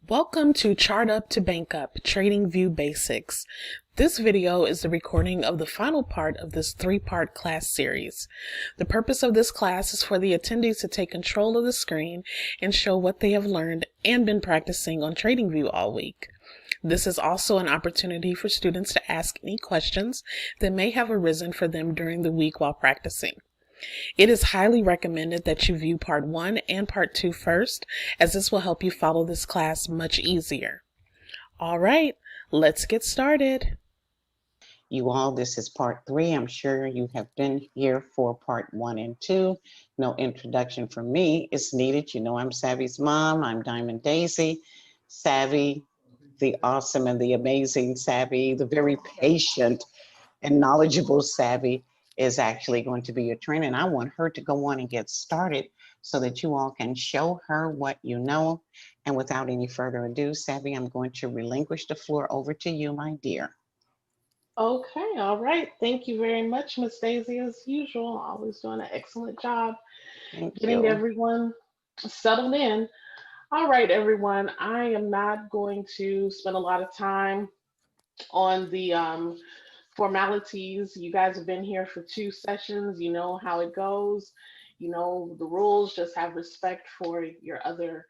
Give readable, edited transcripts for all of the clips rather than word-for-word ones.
Welcome to Chart Up to Bank Up, TradingView Basics. This video is the recording of the final part of this three-part class series. The purpose of this class is for the attendees to take control of the screen and show what they have learned and been practicing on TradingView all week. This is also an opportunity for students to ask any questions that may have arisen for them during the week while practicing. It is highly recommended that you view part 1 and part 2 first, as this will help you follow this class much easier. All right, let's get started. You all, this is part 3. I'm sure you have been here for part 1 and 2. No introduction from me is needed. You know I'm Savvy's mom. I'm Diamond Daisy. Savvy, the awesome and the amazing Savvy, the very patient and knowledgeable Savvy is actually going to be your trainer. And I want her to go on and get started so that you all can show her what you know. And without any further ado, Savvy, I'm going to relinquish the floor over to you, my dear. Okay, all right. Thank you very much, Miss Daisy, as usual. Always doing an excellent job getting everyone settled in. All right, everyone. I am not going to spend a lot of time on the formalities. You guys have been here for 2 sessions. You know how it goes. You know the rules. Just have respect for your other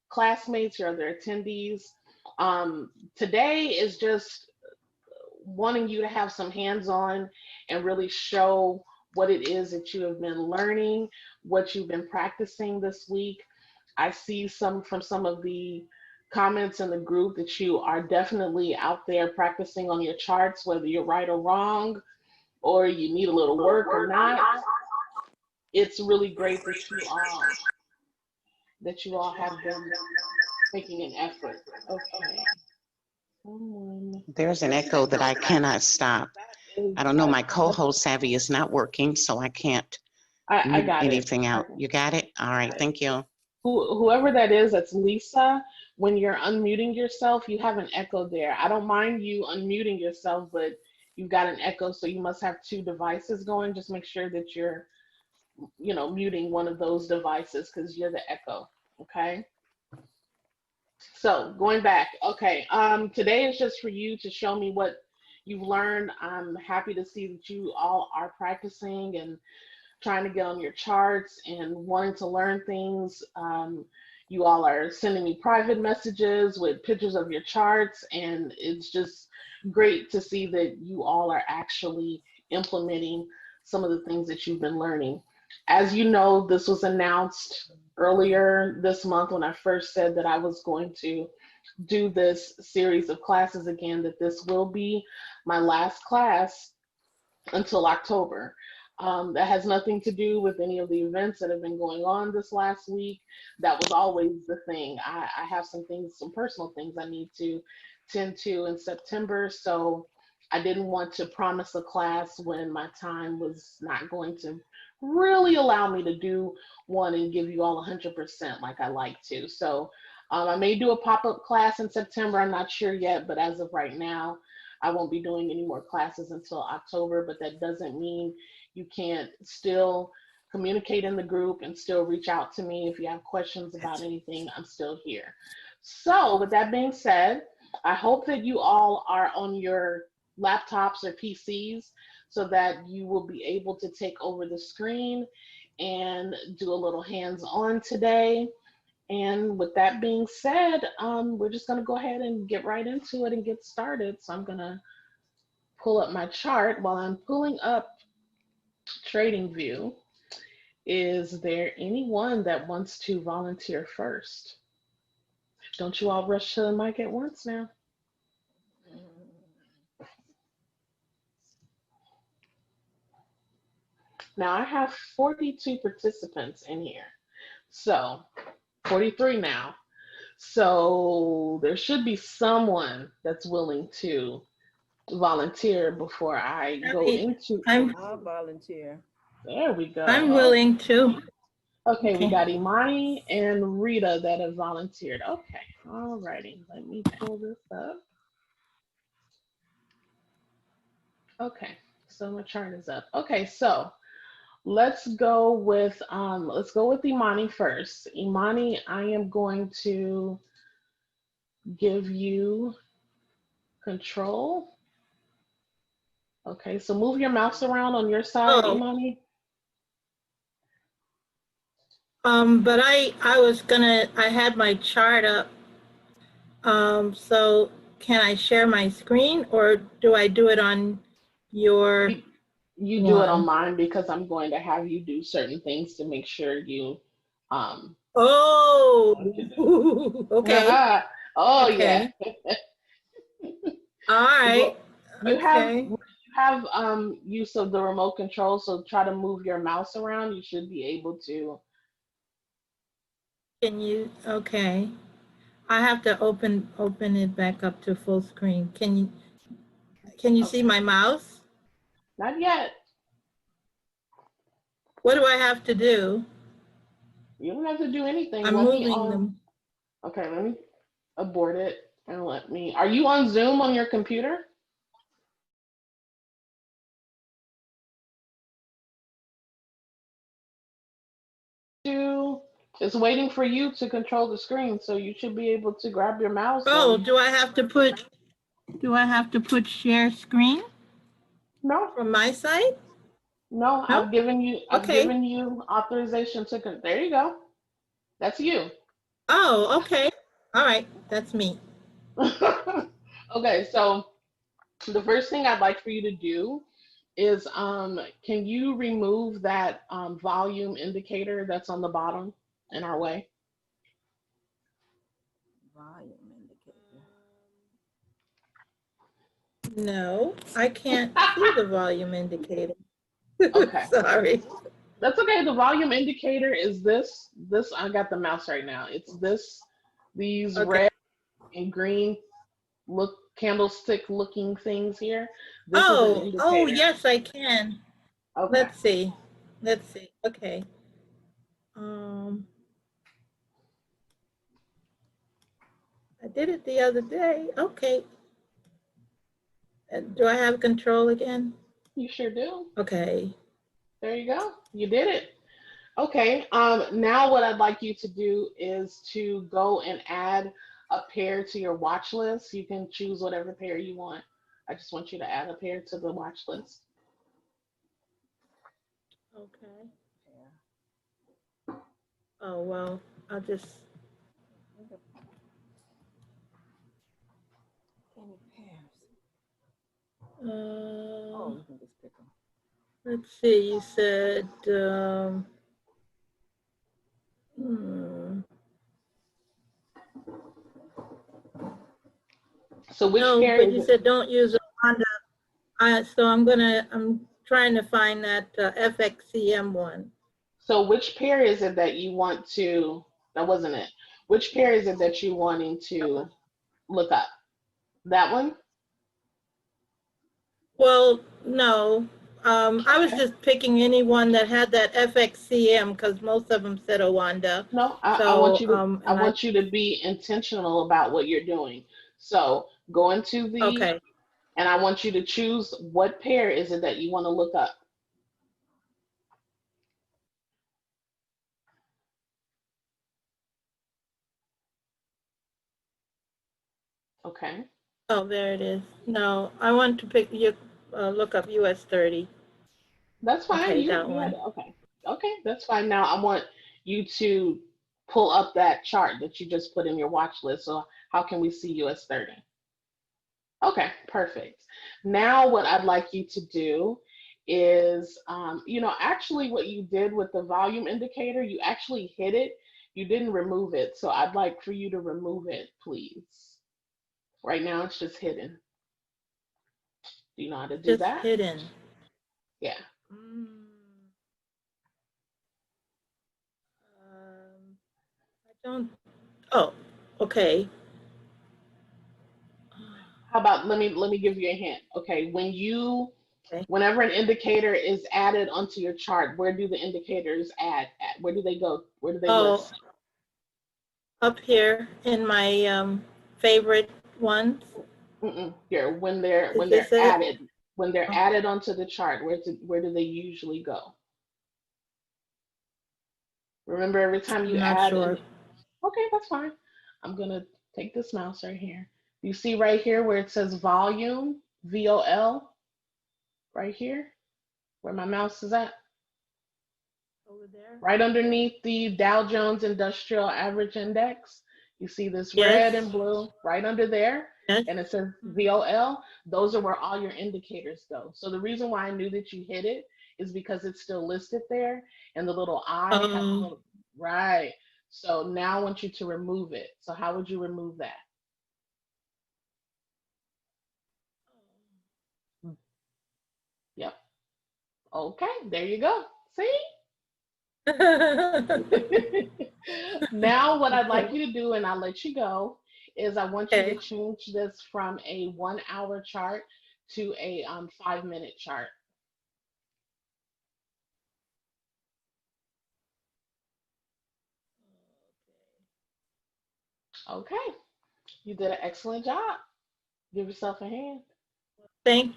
classmates, your other attendees. Today is just wanting you to have some hands-on and really show what it is that you have been learning, what you've been practicing this week. I see from some of the comments in the group that you are definitely out there practicing on your charts, whether you're right or wrong, or you need a little work or not. It's really great that you all have been making an effort. Okay. There's an echo that I cannot stop. I don't know, my co-host Savvy is not working, so I can't I got anything out. You got it? All right, thank you. Whoever that is, that's Lisa. When you're unmuting yourself, you have an echo there. I don't mind you unmuting yourself, but you've got an echo, so you must have 2 devices going. Just make sure that you're, muting one of those devices because you're the echo, okay? So going back, okay, today is just for you to show me what you've learned. I'm happy to see that you all are practicing and trying to get on your charts and wanting to learn things. You all are sending me private messages with pictures of your charts, and it's just great to see that you all are actually implementing some of the things that you've been learning. As you know, this was announced earlier this month when I first said that I was going to do this series of classes again, that this will be my last class until October. That has nothing to do with any of the events that have been going on this last week. That was always the thing. I have some personal things I need to tend to in September, so I didn't want to promise a class when my time was not going to really allow me to do one and give you all 100% like I like to. So I may do a pop-up class in September. I'm not sure yet, but as of right now, I won't be doing any more classes until October, but that doesn't mean you can't still communicate in the group and still reach out to me if you have questions about anything. I'm still here. So with that being said, I hope that you all are on your laptops or PCs so that you will be able to take over the screen and do a little hands-on today. And with that being said, we're just going to go ahead and get right into it and get started. So I'm going to pull up my chart. While I'm pulling up TradingView, is there anyone that wants to volunteer first? Don't you all rush to the mic at once now. Now I have 42 participants in here. So 43 now. So there should be someone that's willing to volunteer before I go into. I'll volunteer. There we go. I'm willing to. Okay, we got Imani and Rita that have volunteered. Okay, all righty. Let me pull this up. Okay, so my chart is up. Okay, so let's go with Imani first. Imani, I am going to give you control. Okay, so move your mouse around on your side, Oh, Imani. but I had my chart up. So can I share my screen or do I do it on your You do it on one? mine because I'm going to have you do certain things to make sure you Oh, what to do. okay, Oh yeah. okay. All right, Well, you okay. have use of the remote control, so try to move your mouse around. You should be able to. Can you, okay. I have to open it back up to full screen. Can you see Okay. my mouse? Not yet. What do I have to do? You don't have to do anything. I'm Let me moving them. okay, let me abort it and let me. Are you on Zoom on your computer? It's waiting for you to control the screen, so you should be able to grab your mouse Oh, and do I have to put share screen no, from my side? no, No? I've Okay. given you authorization to there you go. That's you. Oh, okay. All right. That's me. Okay, so the first thing I'd like for you to do is can you remove that volume indicator that's on the bottom in our way? Volume indicator. No, I can't see the volume indicator. Okay. Sorry. That's okay. The volume indicator is this I got the mouse right now. It's these Okay. red and green candlestick looking things here. This is an Oh, indicator. yes, I can. Okay. Let's see. Let's see. Okay. Um, I did it the other day. Okay. Do I have control again? You sure do. Okay. There you go. You did it. Okay. Now what I'd like you to do is to go and add a pair to your watch list. You can choose whatever pair you want. I just want you to add a pair to the watch list. Okay. Oh, well, I'll just. You can just pick them. Let's see. You said. Hmm. So which No, pair but is you it? said don't use a Honda. So I'm trying to find that FXCM one. So which pair is it that you want to, that wasn't it. Which pair is it that you wanting to look up? That one? Well, no. I was Okay. just picking any one that had that FXCM because most of them said Owanda. No, So, I and I, want you to be intentional about what you're doing. So go into the, okay. and I want you to choose what pair is it that you want to look up. Okay. Oh, there it is. No, I want to pick you, look up US 30. That's fine. Okay, that You had one. it. Okay. Okay, that's fine. Now I want you to pull up that chart that you just put in your watch list. So how can we see US 30? Okay, perfect. Now what I'd like you to do is, actually what you did with the volume indicator, you actually hit it. You didn't remove it. So I'd like for you to remove it, please. Right now it's just hidden. Do you know how to do Just that? hidden. Yeah. Mm, I don't. Oh, okay. How about let me give you a hint. Okay, Okay. whenever an indicator is added onto your chart, where do the indicators add at? Where do they go? Where do they Oh, list? up here in my favorite ones. Yeah, Is this it? when they're Oh, added onto the chart, where do they usually go? Remember, every time you I'm not add in, sure. okay, that's fine. I'm gonna take this mouse right here. You see right here where it says volume, VOL, right here, where my mouse is at? Over there? Right underneath the Dow Jones Industrial Average Index. You see this red Yes, and blue right under there, yes. and it says VOL. Those are where all your indicators go. So the reason why I knew that you hit it is because it's still listed there, and the little I has a Um, little, right. So now I want you to remove it. So how would you remove that? Yep. Okay, there you go. See? Now, what I'd like you to do, and I'll let you go, is I want you to Okay. change this from a 1 hour chart to a 5 minute chart. Okay, you did an excellent job. Give yourself a hand. Thank,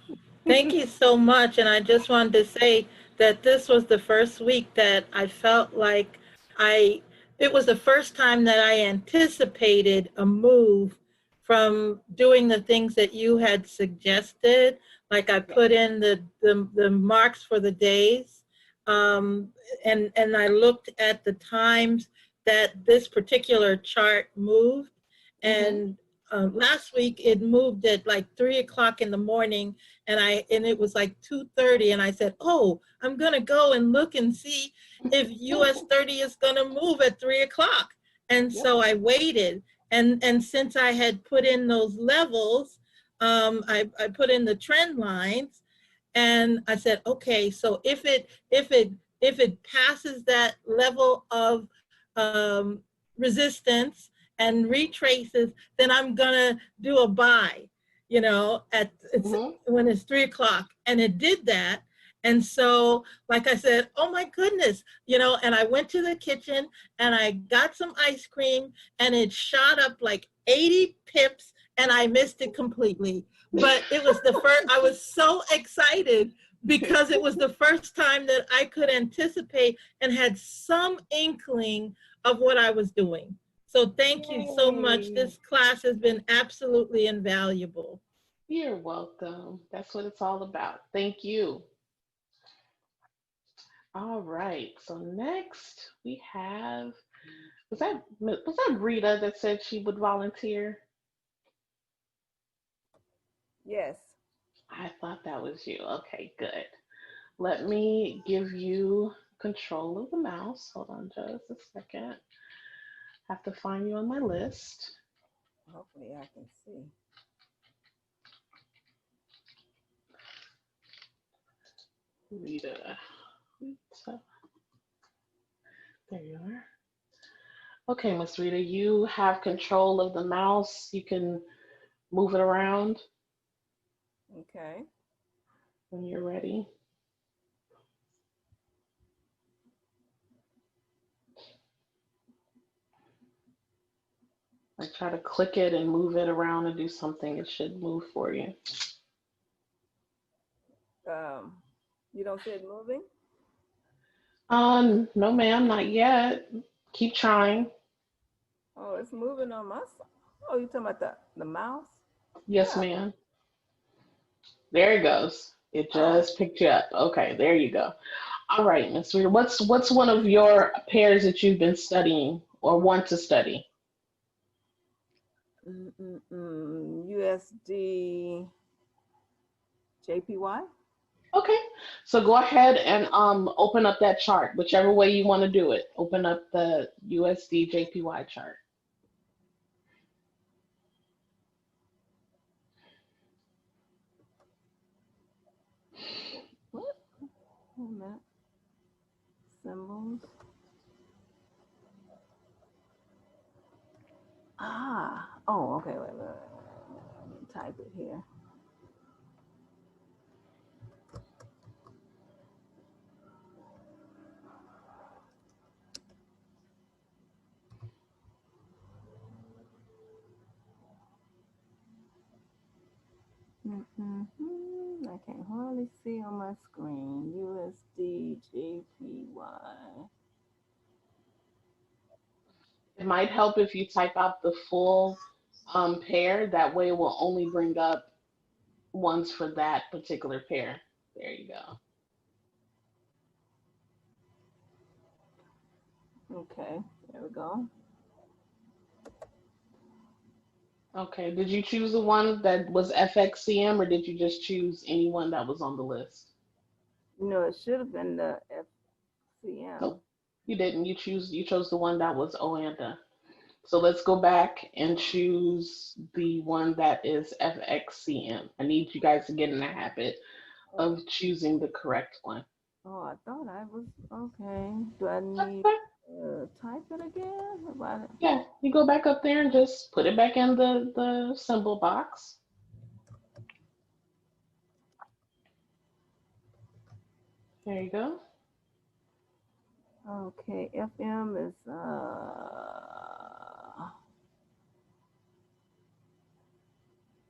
thank you so much. And I just wanted to say that this was the first week that I felt like I, it was the first time that I anticipated a move from doing the things that you had suggested. Like I put in the marks for the days. And I looked at the times that this particular chart moved. And last week it moved at like 3 o'clock in the morning, and it was like 2:30, and I said, "Oh, I'm gonna go and look and see if US 30 is gonna move at 3 o'clock." And Yep. so I waited, and since I had put in those levels, I put in the trend lines, and I said, okay, so if it passes that level of resistance and retraces, then I'm gonna do a buy, at when it's 3 o'clock. And it did that. And so, like I said, oh my goodness, and I went to the kitchen and I got some ice cream, and it shot up like 80 pips, and I missed it completely. But it was the first, I was so excited because it was the first time that I could anticipate and had some inkling of what I was doing. So thank you so much. Yay. This class has been absolutely invaluable. You're welcome. That's what it's all about. Thank you. All right. So next we have, was that Rita that said she would volunteer? Yes. I thought that was you. Okay, good. Let me give you control of the mouse. Hold on just a second. Have to find you on my list. Hopefully I can see. Rita. There you are. Okay, Miss Rita, you have control of the mouse. You can move it around Okay. when you're ready. Like try to click it and move it around and do something. It should move for you. You don't see it moving? No, ma'am, not yet. Keep trying. Oh, it's moving on my side. Oh, you talking about the mouse? Yes, Yeah. ma'am. There it goes. It just picked you up. Okay, there you go. All right, Miss Rita. What's one of your pairs that you've been studying or want to study? USD JPY. Okay, so go ahead and open up that chart, whichever way you want to do it. Open up the USD JPY chart. What? Wait a minute. Symbols. Oh, okay. Wait. Let me type it here. I can hardly see on my screen. USD JPY. It might help if you type out the full pair. That way it will only bring up ones for that particular pair. There you go. Okay, there we go. Okay, did you choose the one that was FXCM or did you just choose any one that was on the list? No, it should have been the FCM. Nope, you didn't. You chose the one that was Oanda. So let's go back and choose the one that is FXCM. I need you guys to get in the habit of choosing the correct one. Oh, I thought I was, okay. Do I need type it again? About it? Yeah, you go back up there and just put it back in the symbol box. There you go. Okay, FM is,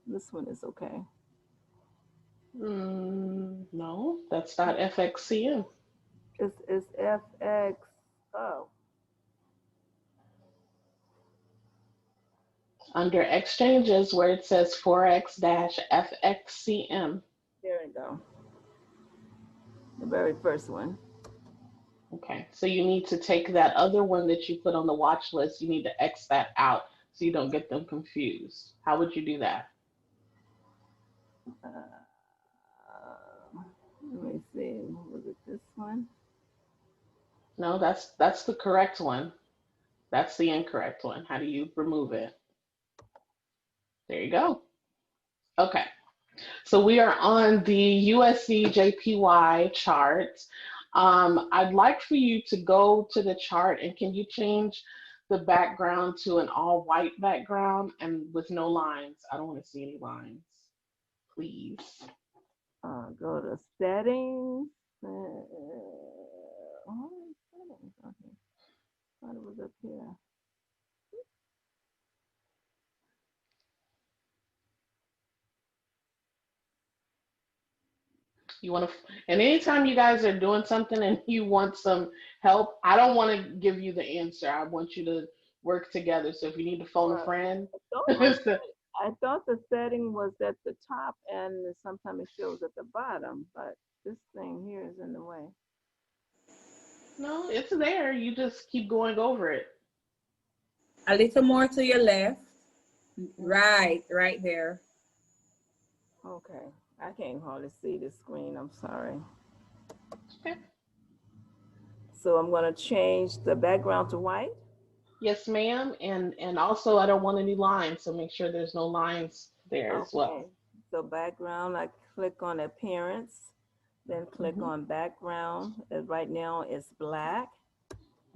this one is okay. No, that's not FXCM. It's FX, oh, Under exchanges where it says Forex-FXCM. there we go. The very first one. Okay, so you need to take that other one that you put on the watch list, you need to X that out so you don't get them confused. How would you do that? Let me see, was it this one? No, that's the correct one. That's the incorrect one. How do you remove it? There you go. Okay, so we are on the USD JPY chart. I'd like for you to go to the chart and can you change the background to an all white background and with no lines? I don't want to see any lines, please. Go to settings. Settings, okay. Thought it was up here. You want to, and anytime you guys are doing something and you want some help, I don't want to give you the answer. I want you to work together. So if you need to phone a friend, I thought the setting was at the top and sometimes it shows at the bottom, but this thing here is in the way. no, it's there. You just keep going over it. A little more to your left. Right there. Okay, I can't hardly see the screen, I'm sorry. Okay. So I'm gonna change the background to white? Yes, ma'am. And also I don't want any lines, so make sure there's no lines there as well. So background, I click on appearance, then click on background. Right now it's black.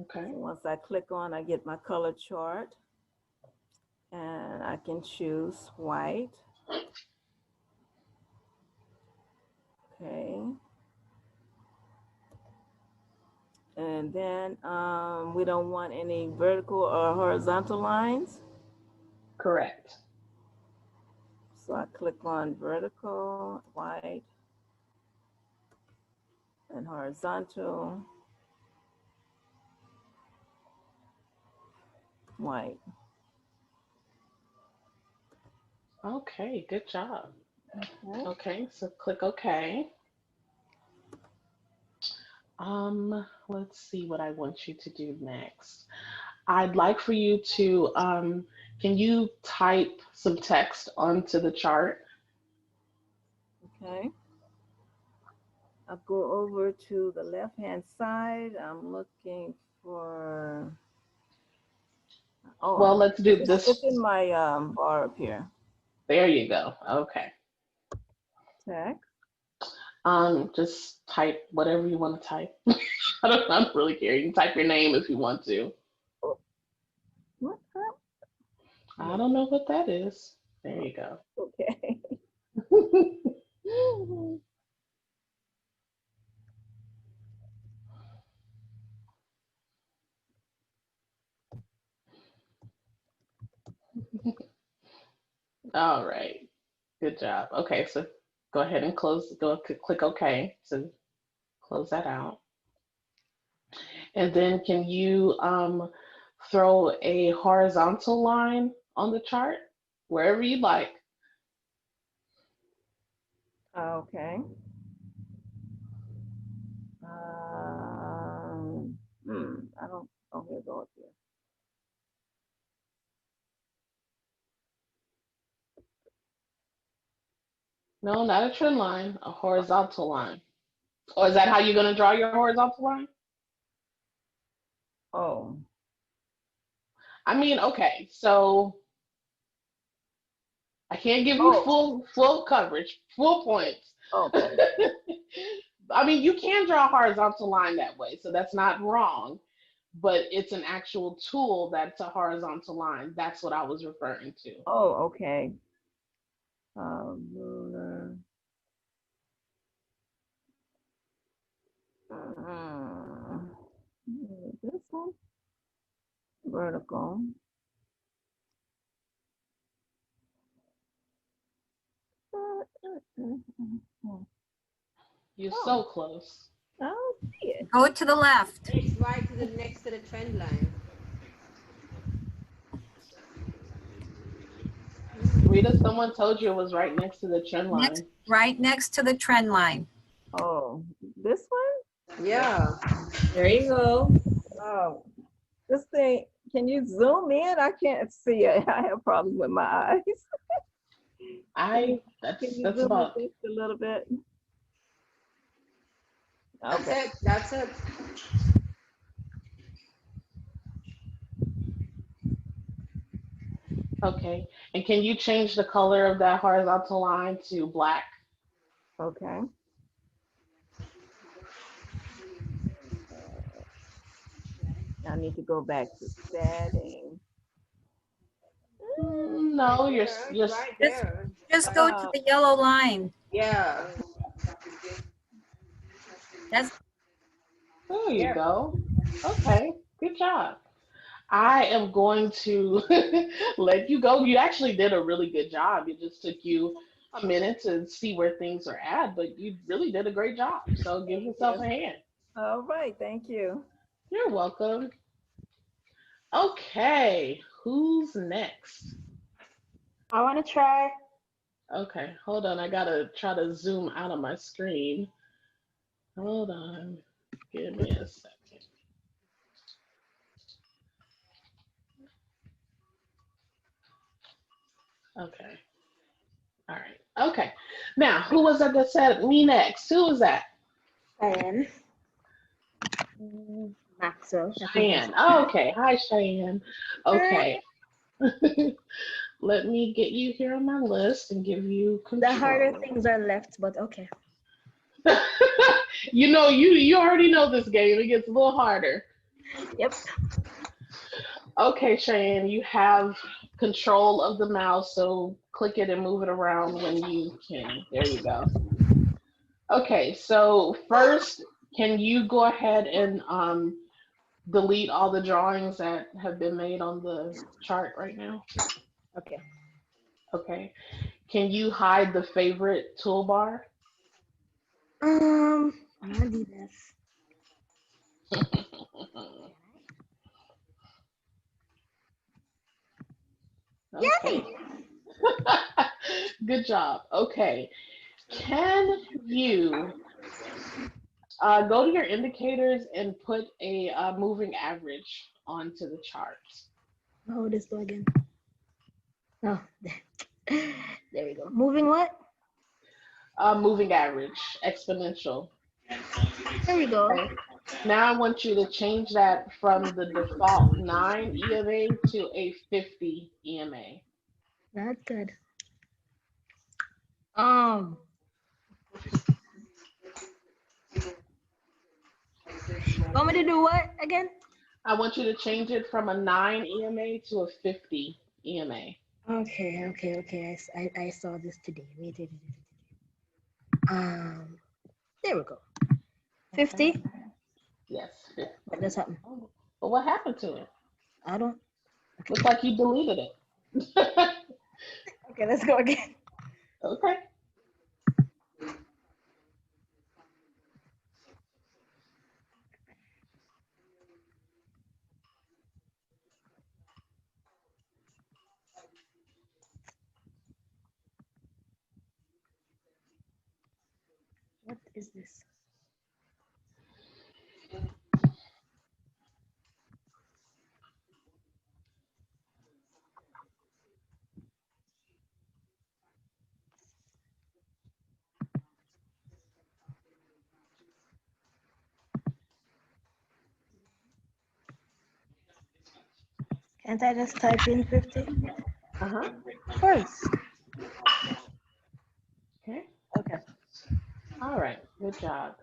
Okay. So once I click on, I get my color chart and I can choose white. Okay. And then we don't want any vertical or horizontal lines. Correct. So I click on vertical, white, and horizontal, white. Okay, good job. Okay. Okay, so click OK. Let's see what I want you to do next. I'd like for you to, can you type some text onto the chart? Okay. I'll go over to the left-hand side. I'm looking for, oh, Well, let's do this. It's in my bar up here. There you go. Okay. Text. Just type whatever you want to type. I don't really care. You can type your name if you want to. What's up? I don't know what that is. There you go. Okay. All right. Good job. Okay, so go ahead and click OK to close that out. And then can you throw a horizontal line on the chart? wherever you like. Okay. I don't. Oh, here go up here. No, not a trend line, a horizontal line. Or is that how you're gonna draw your horizontal line? Oh. I mean, okay, so I can't give you Oh. full coverage, full points. Okay. I mean, you can draw a horizontal line that way, so that's not wrong, but it's an actual tool that's a horizontal line. That's what I was referring to. Oh, okay. Ruler. This one, vertical. You're Oh, so close. I don't see it. Go to the left. It's right to the next to the trend line. Rita, someone told you it was right next to the trend Next, line. right next to the trend line. Oh, this one? Yeah. There you go. Oh, this thing, can you zoom in? I can't see it. I have problems with my eyes. Can That's you zoom about. in just a little bit? That's Okay. it. That's it. Okay. And can you change the color of that horizontal line to black? Okay. I need to go back to setting. No, Right you're there. you're. It's right there. Just go to the yellow line. Yeah. That's There you Yeah. go. Okay. Good job. I am going to let you go. You actually did a really good job. It just took you a minute to see where things are at, but you really did a great job. So give yourself a hand. All right, thank you. You're welcome. Okay, who's next? I want to try. Okay, hold on. I gotta try to zoom out of my screen. Hold on. Give me a second. Okay. All right. Okay. Now, who was that that said me next? Who was that? Cheyenne. Maxwell. I think Cheyenne. Oh, okay. Hi, Cheyenne. Okay. Let me get you here on my list and give you the harder control. things are left, but okay. You know, you already know this game. It gets a little harder. Yep. Okay, Cheyenne, you have control of the mouse, so click it and move it around when you can. There you go. Okay, so first, can you go ahead and delete all the drawings that have been made on the chart right now? Okay. Okay. Can you hide the favorite toolbar? I'm gonna do this. Okay. Good job. Okay. Can you go to your indicators and put a moving average onto the chart? Oh, this go again. Oh, there we go. Moving what? Moving average, exponential. There we go. Okay. Now I want you to change that from the default 9 EMA to a 50 EMA. That's good. Want me to do what again? I want you to change it from a 9 EMA to a 50 EMA. Okay. I saw this today. Wait. There we go. 50. Okay. Yes, 50. What does happen? Oh, but what happened to it? I don't. Looks like you deleted it. Okay, let's go again. Okay. is this? Can't I just type in 50? Uh-huh. Of course. Okay. Okay. All right. Good job.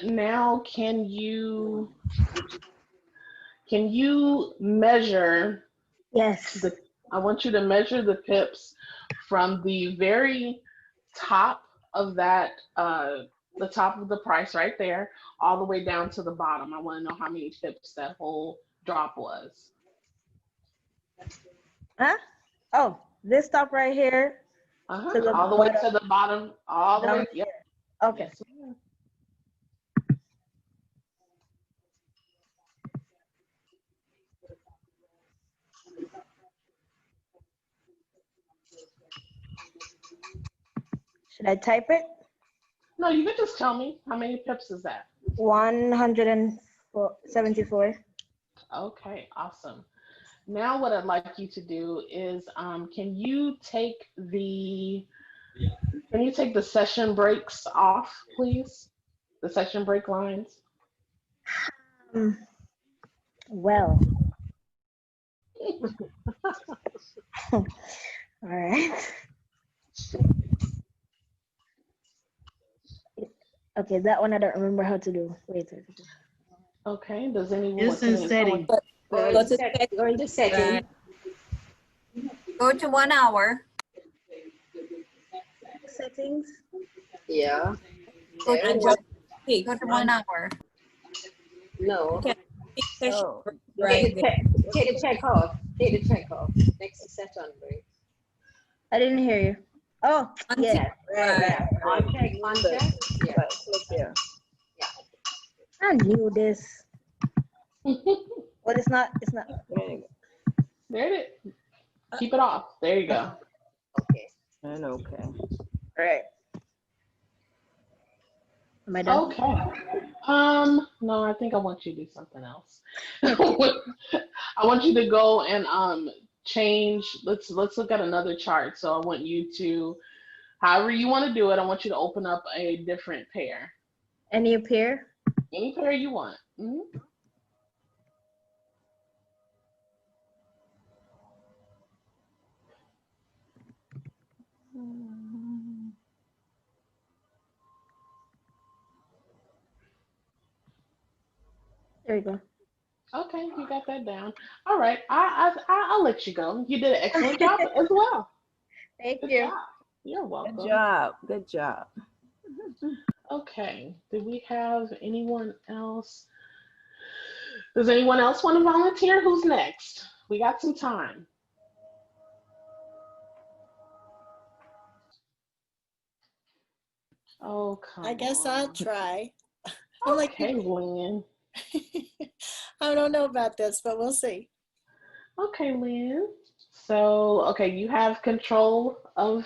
Now can you measure Yes. I want you to measure the pips from the very top of that, the top of the price right there, all the way down to the bottom. I want to know how many pips that whole drop was. Huh? Oh, this top right here to the All the way to bottom. the bottom, all the way. Down Yep. Okay. Yes, ma'am. Should I type it? No, you can just tell me how many pips is that. 174. Okay, awesome. Now what I'd like you to do is, can you take the session breaks off, please? The session break lines. Well. All right. Okay, that one I don't remember how to do. Wait. Okay, does anyone It's in setting. Go to setting. Go into setting. Go to 1 hour. Settings. Yeah. Go There. to, Just go to 1 hour. No. Okay. Session Oh, right Take the check off. Take the check off. Next to session break. I didn't hear you. Oh, Until- yeah. Right. On check. On check. Yeah. Right, click there. I knew this. But it's not. There it is. Keep it off. There you go. Okay. And okay. All right. Am I done? Okay. No, I think I want you to do something else. I want you to go and change. Let's look at another chart. So I want you to, however you want to do it, I want you to open up a different pair. Any appear? Any pair you want. Mhm. There you go. Okay, you got that down. All right, I'll let you go. You did an excellent job as well. Thank Good you. job. You're welcome. Good job. Good job. Okay, do we have anyone else? Does anyone else want to volunteer? Who's next? We got some time. Oh, come I guess on. I'll try. I'm like, Okay, Lynn. I don't know about this, but we'll see. Okay, Lynn. So, okay, you have control of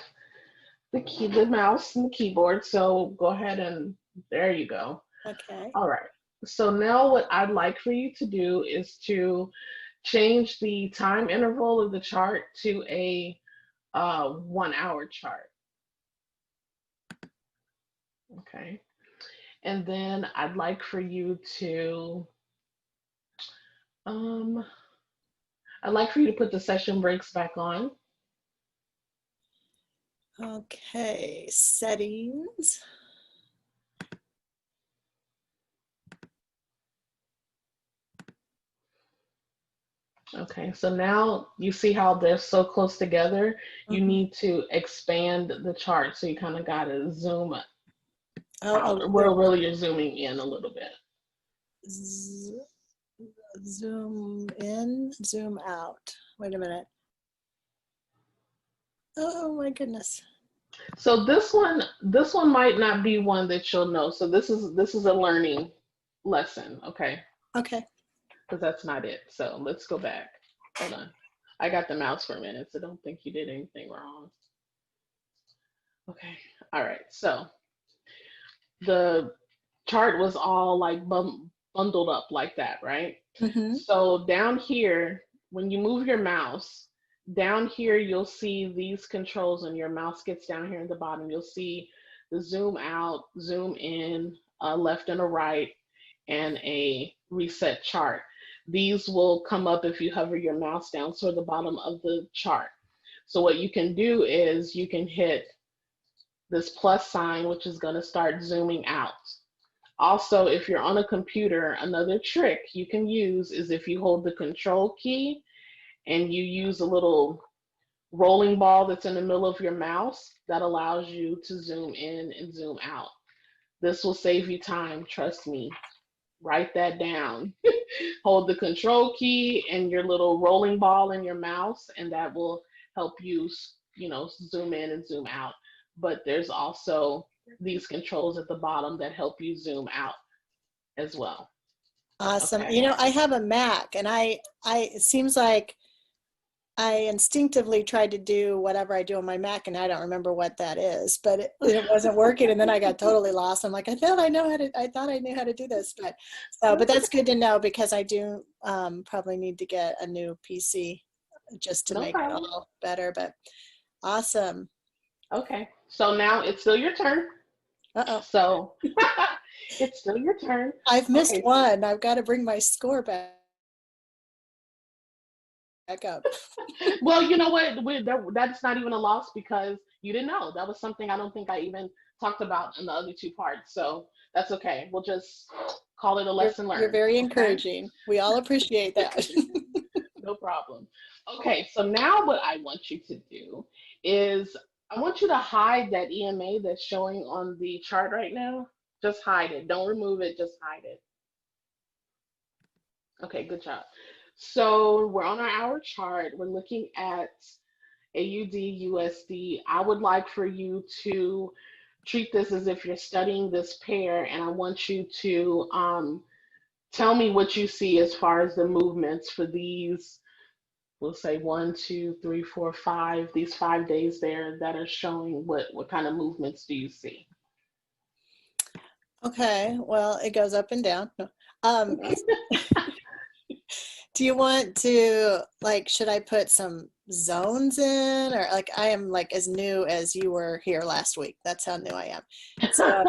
the mouse and the keyboard. So go ahead and there you go. Okay. All right. So now what I'd like for you to do is to change the time interval of the chart to a 1 hour chart. Okay. And then I'd like for you to put the session breaks back on. Okay, settings. Okay, so now you see how they're so close together. You Mhm. need to expand the chart. So you kind of got to zoom out. Oh, Well, really, you're zooming in a little bit. zoom in, zoom out. Wait a minute. Oh my goodness. So this one might not be one that you'll know. So this is a learning lesson, okay? Okay. Because that's not it. So let's go back. Hold on. I got the mouse for a minute, so don't think you did anything wrong. Okay. All right. So the chart was all like bundled up like that, right? Mm-hmm. So down here, when you move your mouse, down here you'll see these controls. When your mouse gets down here at the bottom, you'll see the zoom out, zoom in, a left and a right, and a reset chart. These will come up if you hover your mouse down toward the bottom of the chart. So what you can do is you can hit this plus sign, which is going to start zooming out. Also, if you're on a computer, another trick you can use is if you hold the control key and you use a little rolling ball that's in the middle of your mouse, that allows you to zoom in and zoom out. This will save you time, trust me. Write that down. Hold the control key and your little rolling ball in your mouse, and that will help you, zoom in and zoom out. But there's also these controls at the bottom that help you zoom out as well. Awesome. Okay. You know, I have a Mac, and it seems like I instinctively tried to do whatever I do on my Mac, and I don't remember what that is, but it wasn't working, and then I got totally lost. I'm like, I thought I knew how to do this, but that's good to know, because I do probably need to get a new PC just to make it all better. But awesome. Okay, so now it's still your turn. Uh-oh. So it's still your turn. I've missed one. I've got to bring my score back up. Well, you know what? That's not even a loss, because you didn't know. That was something I don't think I even talked about in the other two parts. So that's okay. We'll just call it a lesson learned. You're very okay? encouraging. We all appreciate that. No problem. Okay, so now what I want you to do is I want you to hide that EMA that's showing on the chart right now. Just hide it. Don't remove it. Just hide it. Okay, good job. So we're on our hour chart. We're looking at AUD, USD. I would like for you to treat this as if you're studying this pair, and I want you to tell me what you see as far as the movements for these, we'll say 1, 2, 3, 4, 5, these 5 days there that are showing what kind of movements do you see? Okay, well, it goes up and down. No. Do you want to, like, should I put some zones in, or like, I am like as new as you were here last week. That's how new I am. So,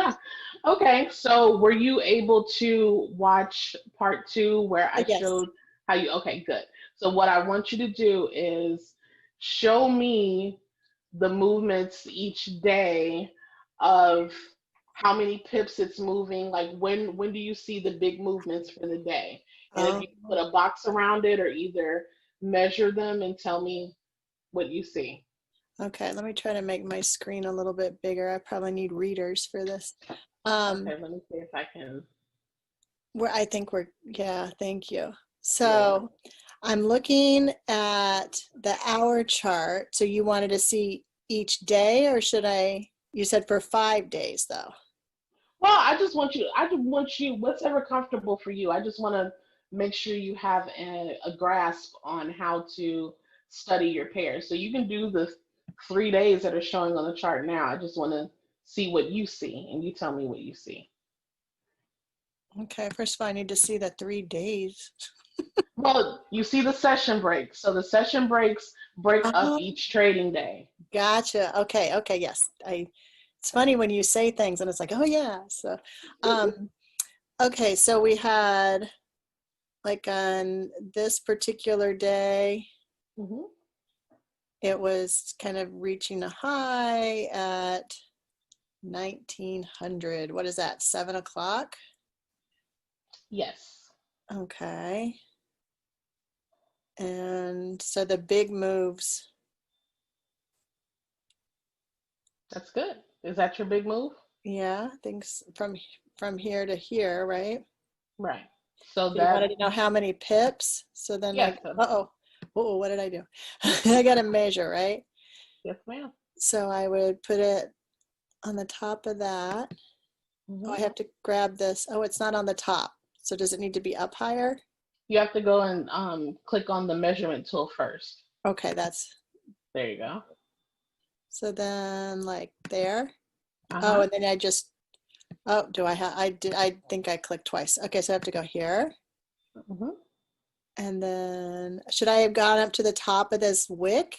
okay, so were you able to watch part 2 where I yes. showed how you, okay, good. So what I want you to do is show me the movements each day of how many pips it's moving, like when do you see the big movements for the day? And if you put a box around it, or either measure them and tell me what you see. Okay, let me try to make my screen a little bit bigger. I probably need readers for this. Okay, let me see if I can. Yeah, thank you. So I'm looking at the hour chart. So you wanted to see each day, or should I, you said for 5 days though. Well, I just want you, whatever comfortable for you. I just want to make sure you have a grasp on how to study your pairs. So you can do the 3 days that are showing on the chart now. I just want to see what you see, and you tell me what you see. Okay, first of all, I need to see the 3 days. Well, you see the session breaks. So the session breaks break up each trading day. Gotcha. Okay, yes. It's funny when you say things and it's like, oh yeah. So, okay, so we had, like, on this particular day, it was kind of reaching a high at 1900. What is that, 7 o'clock? Yes. Okay. And so the big moves. That's good. Is that your big move? Yeah, things from here to here, right? Right. So you wanted to know how many pips. So then, yes. What did I do? I got to measure, right? Yes, ma'am. So I would put it on the top of that. Oh, I have to grab this. Oh, it's not on the top. So does it need to be up higher? You have to go and click on the measurement tool first. Okay, there you go. So then, like there. Oh, and then I just Oh, do I have, I think I clicked twice. Okay, so I have to go here. Mhm. And then should I have gone up to the top of this wick?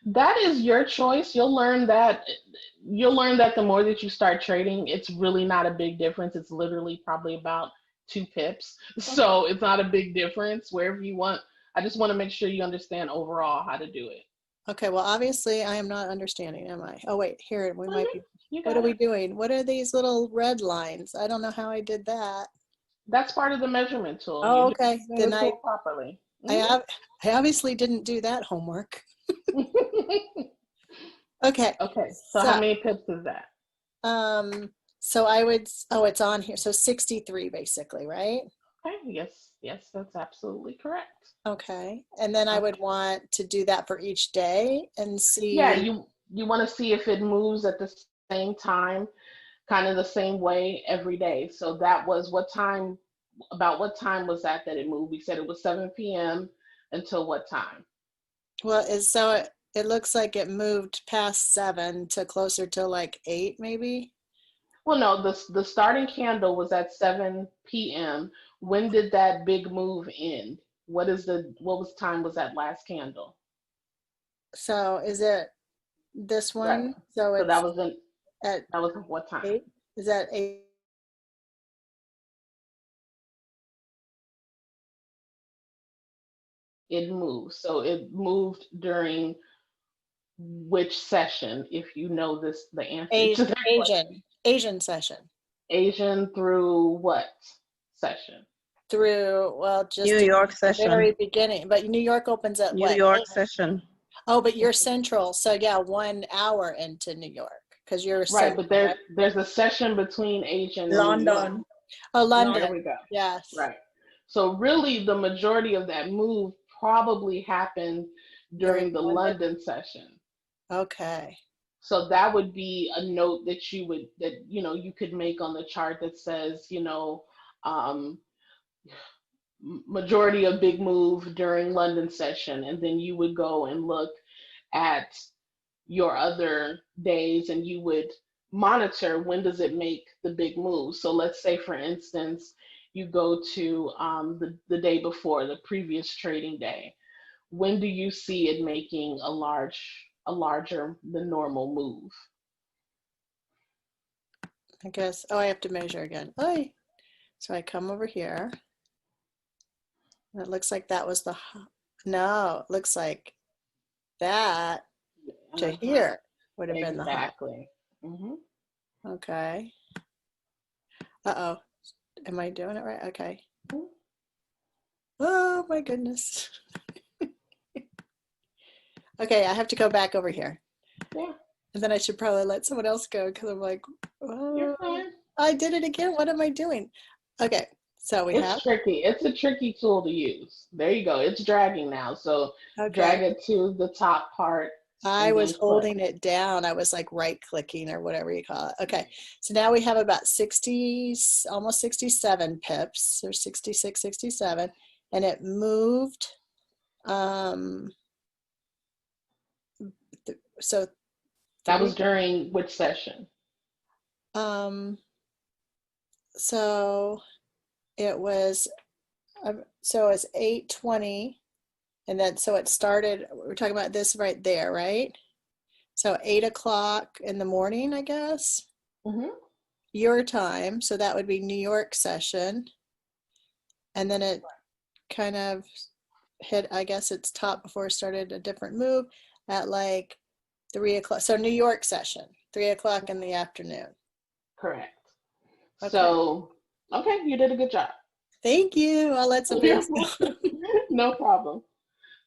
That is your choice. You'll learn that the more that you start trading, it's really not a big difference. It's literally probably about 2 pips. So it's not a big difference wherever you want. I just want to make sure you understand overall how to do it. Okay, well, obviously I am not understanding, am I? Oh, wait, here, we might be, You what got are we it. doing? What are these little red lines? I don't know how I did that. That's part of the measurement tool. Oh, You okay, just then the tool properly. I obviously didn't do that homework. Okay, Okay, so how many pips is that? so I would, oh, it's on here. So 63 basically, right? Okay, yes, that's absolutely correct. Okay. And then I would want to do that for each day and see. Yeah, you want to see if it moves at the same time, kind of the same way every day. So that was about what time was that it moved? We said it was 7 p.m. until what time? Well, it looks like it moved past 7 to closer to like 8 maybe. Well, no, the starting candle was at 7 p.m. When did that big move end? What time was that last candle? So is it this one? Right. So So it's that was what time? 8? Is that 8? It moved. So it moved during which session, if you know the answer to that question. Asian session. Asian through what session? Through, well, just New York the session. very beginning. But New York opens at New what? York session. Oh, but you're central. So yeah, 1 hour into New York because you're Right, central, but there's a session between Asian and New York. London. Oh, London. There we go. Yes. Right. So really the majority of that move probably happened during the London session. Okay. So that would be a note that you could make on the chart that says, majority of big move during London session, and then you would go and look at your other days and you would monitor when does it make the big move. So let's say, for instance, you go to the day before, the previous trading day. When do you see it making a larger than normal move? I guess, oh, I have to measure again. Oy. So I come over here. And it looks like that was no, it looks like that to here would have been the high. Exactly. Okay. Uh-oh. Am I doing it right? Okay. Oh my goodness. Okay, I have to go back over here. Yeah. And then I should probably let someone else go because I'm like, You're oh, fine. I did it again. What am I doing? Okay, so It's tricky. It's a tricky tool to use. There you go. It's dragging now. So drag it to the top part. I was holding it down. I was like right clicking or whatever you call it. Okay, so now we have about 60, almost 67 pips, or 66, 67, and it moved. So that was during which session? So it was, so it's 8:20, and then so it started. We're talking about this right there, right? So 8 o'clock in the morning, I guess. Your time. So that would be New York session, and then it kind of hit. I guess its top before it started a different move at like 3 o'clock. So New York session, 3 o'clock in the afternoon. Correct. Okay. So, okay, you did a good job. Thank you. I'll let somebody else know. No problem.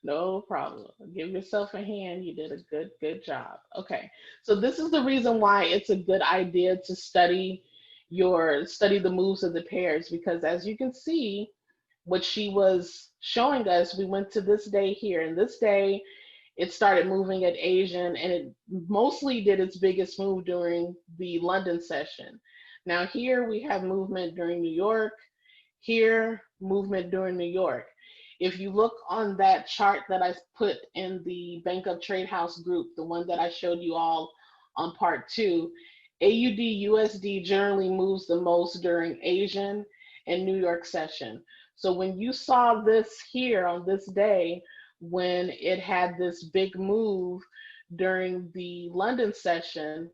No problem. Give yourself a hand. You did a good job. Okay. So this is the reason why it's a good idea to study the moves of the pairs, because as you can see, what she was showing us, we went to this day here, and this day it started moving at Asian, and it mostly did its biggest move during the London session. Now here we have movement during New York, here movement during New York. If you look on that chart that I put in the Bank of Trade House group, the one that I showed you all on part 2, AUD USD generally moves the most during Asian and New York session. So when you saw this here on this day, when it had this big move during the London session,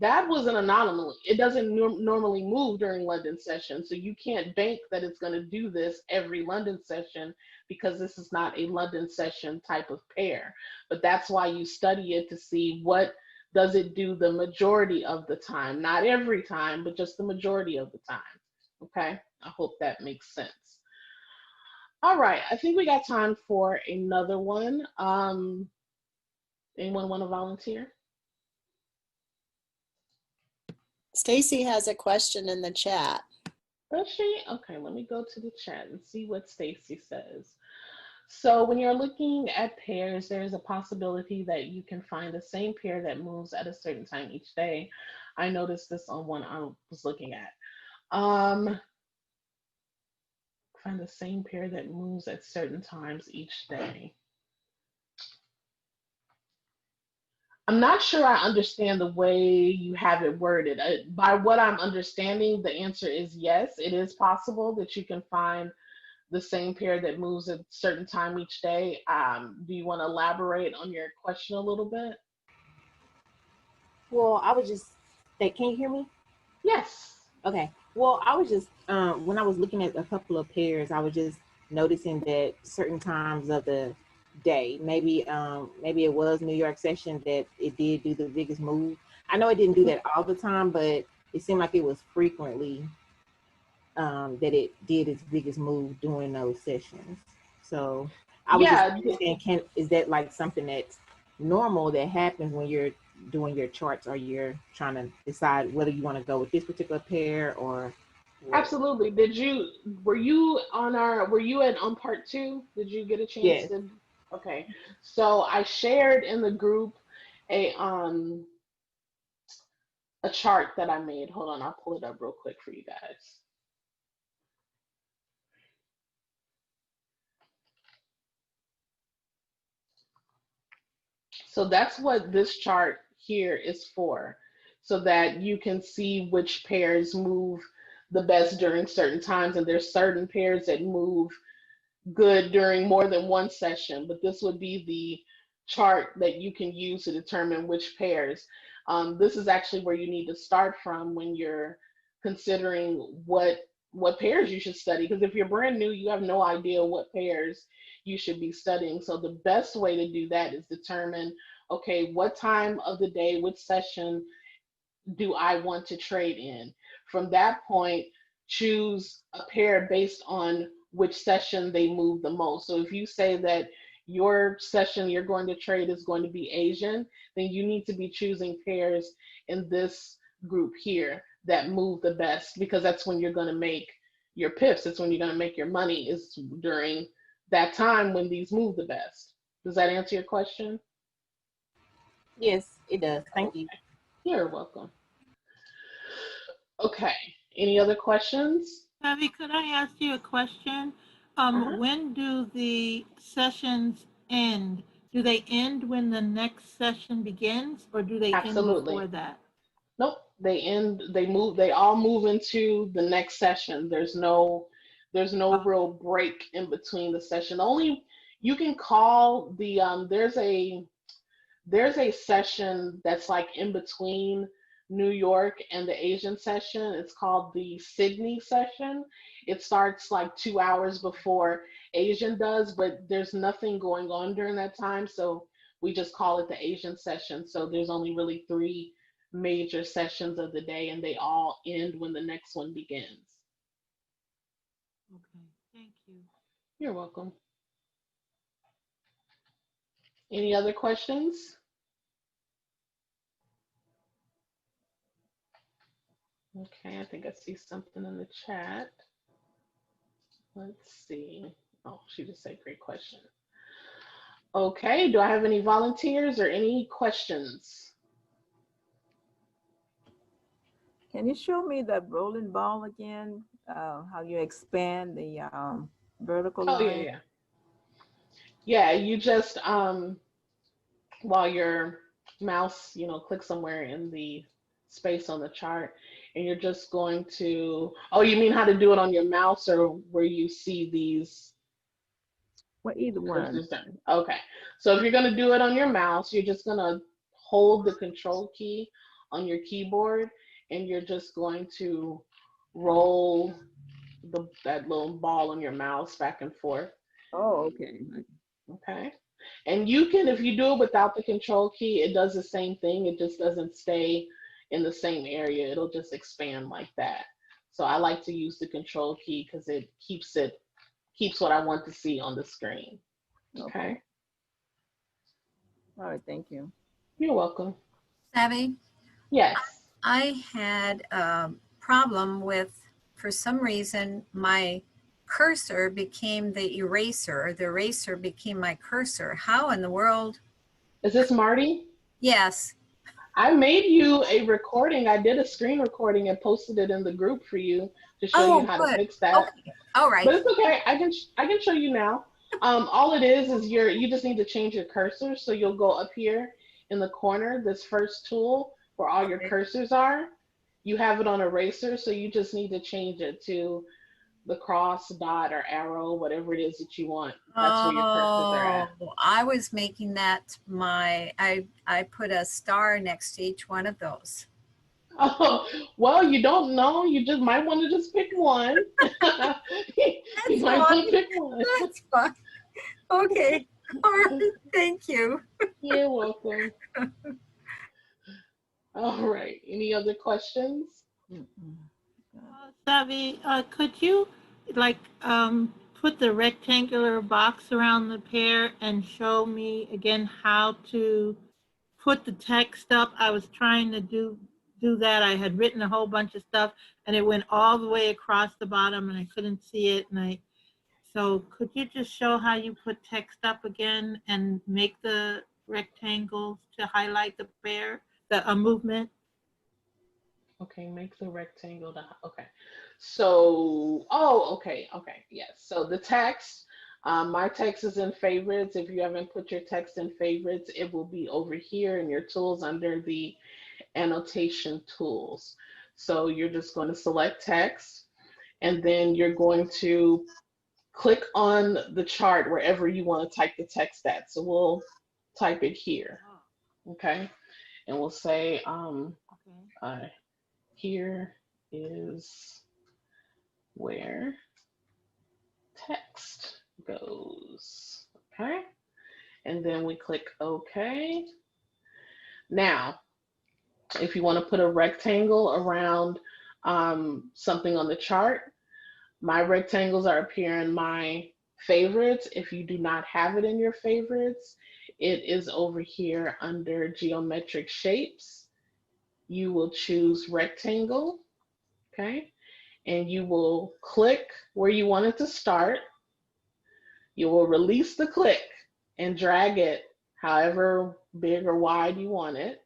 that was an anomaly. It doesn't normally move during London session. So you can't bank that it's going to do this every London session, because this is not a London session type of pair. But that's why you study it, to see what does it do the majority of the time. Not every time, but just the majority of the time. Okay, I hope that makes sense. All right, I think we got time for another one. Anyone want to volunteer? Stacy has a question in the chat. Does she? Okay, let me go to the chat and see what Stacy says. So when you're looking at pairs, there's a possibility that you can find the same pair that moves at a certain time each day. I noticed this on one I was looking at. Find the same pair that moves at certain times each day. I'm not sure I understand the way you have it worded. By what I'm understanding, the answer is yes, it is possible that you can find the same pair that moves at a certain time each day. Do you want to elaborate on your question a little bit? Well, I was just, can you hear me? Yes. Okay. Well, I was just, when I was looking at a couple of pairs, I was just noticing that certain times of the day, maybe it was New York session that it did do the biggest move. I know it didn't do that all the time, but it seemed like it was frequently that it did its biggest move during those sessions. So I was just thinking, is that like something that's normal that happens when you're doing your charts, or you're trying to decide whether you want to go with this particular pair or what? Absolutely. Were you on part 2? Did you get a chance? Yes. Okay. So I shared in the group a chart that I made. Hold on, I'll pull it up real quick for you guys. So that's what this chart here is for, so that you can see which pairs move the best during certain times. And there's certain pairs that move good during more than one session, but this would be the chart that you can use to determine which pairs. This is actually where you need to start from when you're considering what pairs you should study, because if you're brand new, you have no idea what pairs you should be studying. So the best way to do that is determine, okay, what time of the day, which session do I want to trade in? From that point, choose a pair based on which session they move the most. So if you say that your session you're going to trade is going to be Asian, then you need to be choosing pairs in this group here that move the best, because that's when you're going to make your pips. It's when you're going to make your money, is during that time when these move the best. Does that answer your question? Yes, it does. Thank you. You're welcome. Okay. Any other questions? Abby, could I ask you a question? When do the sessions end? Do they end when the next session begins, or do they end before that? Nope, they all move into the next session. There's no real break in between the session. Only you can call the there's a session that's like in between New York and the Asian session. It's called the Sydney session. It starts like 2 hours before Asian does, but there's nothing going on during that time, so we just call it the Asian session. So there's only really 3 major sessions of the day, and they all end when the next one begins. Okay, thank you. You're welcome. Any other questions? Okay, I think I see something in the chat. Let's see. Oh, she just said great question. Okay, do I have any volunteers or any questions? Can you show me the rolling ball again? How you expand the vertical line? Oh, yeah. Yeah, you just, while your mouse, click somewhere in the space on the chart, and you're just going to, oh, you mean how to do it on your mouse or where you see these Well, either one. cursors down? Okay, so if you're going to do it on your mouse, you're just going to hold the control key on your keyboard, and you're just going to roll that little ball on your mouse back and forth. Oh, okay. Okay. And you can, if you do it without the control key, it does the same thing. It just doesn't stay in the same area. It'll just expand like that. So I like to use the control key because it keeps what I want to see on the screen. Okay. All right, thank you. You're welcome. Savvy, Yes. I had a problem with, for some reason, my cursor became the eraser, or the eraser became my cursor. How in the world? Is this Marty? Yes. I made you a recording. I did a screen recording and posted it in the group for you to show you how to fix that. Okay. All right. But it's okay. I can show you now. All it is you just need to change your cursor. So you'll go up here in the corner, this first tool where all your cursors are. You have it on eraser, so you just need to change it to the cross, dot, or arrow, whatever it is that you want. That's where your cursors are at. I was making that I put a star next to each one of those. Oh, well, you don't know. You just might want to just pick one. You might want to pick one. That's fine. Okay. All right. Thank you. You're welcome. All right. Any other questions? Savvy, could you put the rectangular box around the pear and show me again how to put the text up? I was trying to do that. I had written a whole bunch of stuff and it went all the way across the bottom and I couldn't see it. So could you just show how you put text up again and make the rectangles to highlight the pear, the movement? Okay, make the rectangle. Okay. So, okay. Yes. So the text, my text is in favorites. If you haven't put your text in favorites, it will be over here in your tools under the annotation tools. So you're just going to select text, and then you're going to click on the chart wherever you want to type the text at. So we'll type it here. Okay. And we'll say, here is where text goes. Okay. And then we click OK. Now, if you want to put a rectangle around something on the chart, my rectangles are up here in my favorites. If you do not have it in your favorites, it is over here under geometric shapes. You will choose rectangle, okay? And you will click where you want it to start. You will release the click and drag it however big or wide you want it.